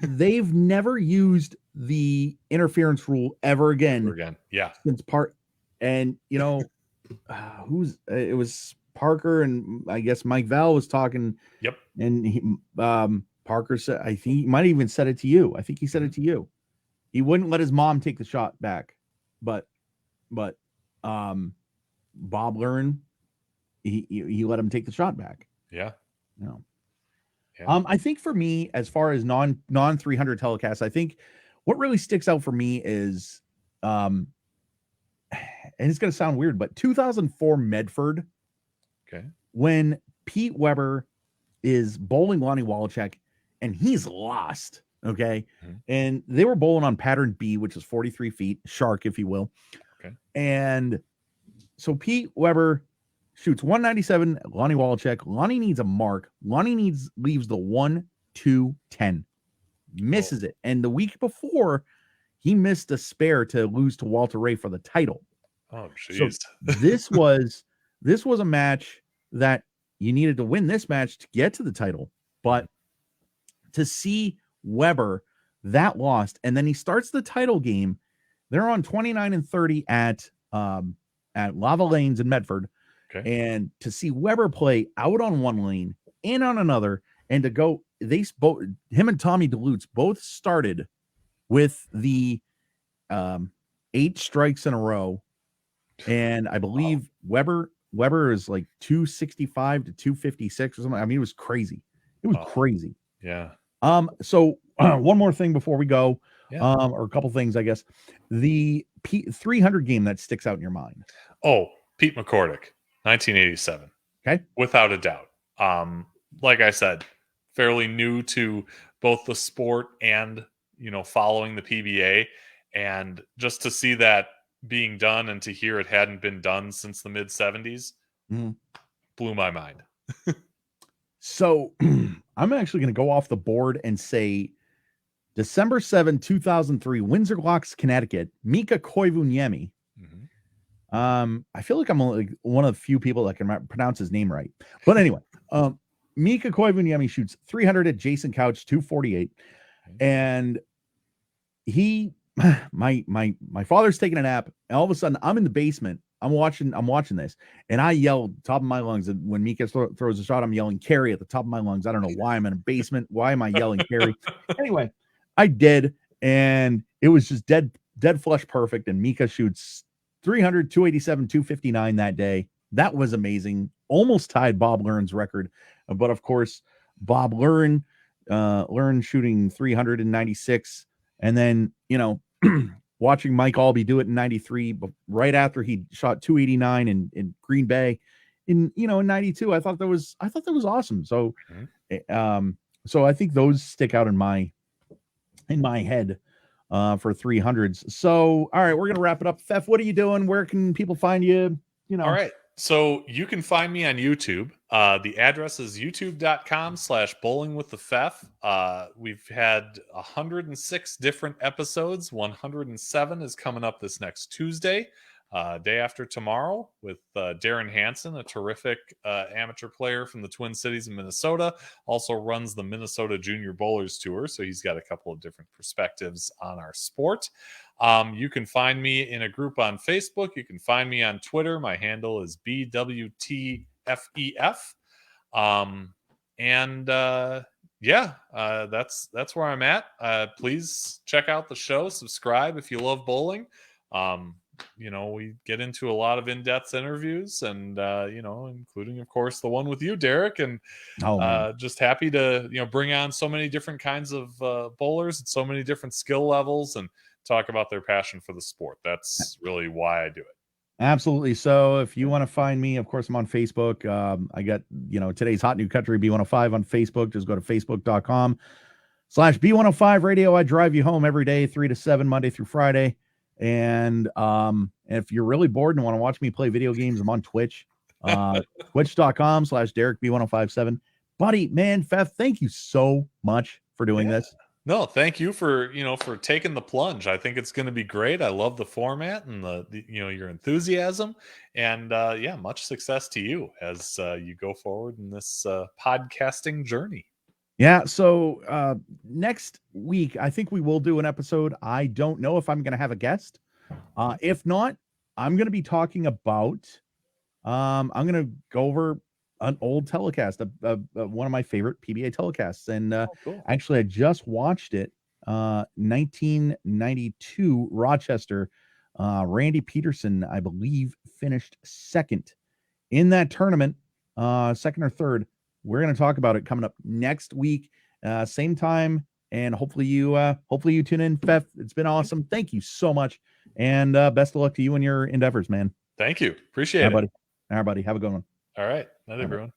They've never used the interference rule ever ever again again. Yeah. since part. And who's it was Parker and I guess Mike Val was talking, Yep. and Parker said, I think he might have even said it to you. I think he said Mhm. it to you. He wouldn't let his mom take the shot back, but but um Bob Learn, he let him take the shot back. Yeah. You know. Yeah. I think for me, as far as non 300 telecasts, I think what really sticks out for me is, um, and it's going to sound weird, but 2004 Medford, Okay. when Pete Weber is bowling Lonnie Wallachek and he's lost. Okay. Mhm. And they were bowling on pattern B, which is 43 feet, shark, if you will. Okay. And so Pete Weber shoots 197, Lonnie Wallachek. Lonnie needs a mark. Leaves the 1-2-10, Oh. misses it. And the week before, he missed a spare to lose to Walter Ray for the title. Oh, So jeez. this was a match that you needed to win this match to get to the title. Mhm. But to see Weber that lost, and then he starts the title game. They're on 29-30 at Lava Lanes in Medford. Okay. And to see Weber play out on one lane, in on another, and to go, they both, him and Tommy DeLutz both started with the um, 8 strikes in a row, and I Wow. believe Weber is like 265 to 256 or something. I mean, it was crazy. It was Wow. crazy. Yeah. So one more thing before we go, Yeah. or a couple things, I guess. The 300 game that sticks out in your mind. Oh, Pete McCordick, 1987. Okay. Without a doubt. Um, like I said, fairly new to both the sport and, you know, following the PBA, and just to see that being done and to hear it hadn't been done since the mid '70s Mhm. blew my mind. So I'm actually going to go off the board and say December 7, 2003, Windsor Locks, Connecticut, Mika Koivuniemi. Mhm. I feel like I'm only one of the few people that can pronounce his name right. But anyway, Mika Koivuniemi shoots 300 at Jason Couch, 248. Okay. And he my father's taking a nap, and all of a sudden I'm in the basement. I'm watching this, and I yell top of my lungs. And when Mika throws a shot, I'm yelling carry at the top of my lungs. I don't know why I'm in a basement. Why am I yelling carry? Anyway, I did, and it was just dead flush perfect. And Mika shoots 300, 287, 259 that day. That was amazing. Almost tied Bob Learn's record, but of course, Bob Learn shooting 396, and then watching Mike Albee do it in 93, but right after he shot 289 in Green Bay in 92. I thought that was awesome. So Mhm. so I think those stick out in my head. for 300s. So, all right, we're gonna wrap it up. Fef, what are you doing? Where can people find you? All right. So you can find me on YouTube. The address is youtube.com/bowling with the Fef. We've had 106 different episodes. 107 is coming up this next Tuesday, day after tomorrow, with Darren Hansen, a terrific amateur player from the Twin Cities in Minnesota. Also runs the Minnesota Junior Bowlers Tour. So he's got a couple of different perspectives on our sport. You can find me in a group on Facebook. You can find me on Twitter. My handle is BWTFEF. That's where I'm at. Please check out the show. Subscribe if you love bowling. We get into a lot of in-depth interviews, and including, of course, the one with you, Derek. And just happy to bring on so many different kinds of bowlers and so many different skill levels, and talk about their passion for the sport. That's really why I do it. Absolutely. So if you want to find me, of course, I'm on Facebook. I got, today's Hot New Country B105 on Facebook. Just go to facebook.com/B105 radio. I drive you home every day, 3 to 7, Monday through Friday. And if you're really bored and want to watch me play video games, I'm on Twitch, twitch.com/DerekB1057. Buddy, man, Fef, thank you so much for doing this. No, thank you for taking the plunge. I think it's going to be great. I love the format and the your enthusiasm, and much success to you as you go forward in this podcasting journey. Yeah. So next week, I think we will do an episode. I don't know if I'm going to have a guest. If not, I'm going to be talking about. I'm going to go over an old telecast, one of my favorite PBA telecasts, and cool. Actually, I just watched it. 1992 Rochester. Randy Peterson, I believe, finished second in that tournament, second or third. We're going to talk about it coming up next week, same time, and hopefully you tune in. Fef, it's been awesome. Thank you so much, and best of luck to you and your endeavors, man. Thank you. Appreciate it, buddy. All right, buddy. Have a good one. All right. Night, everyone.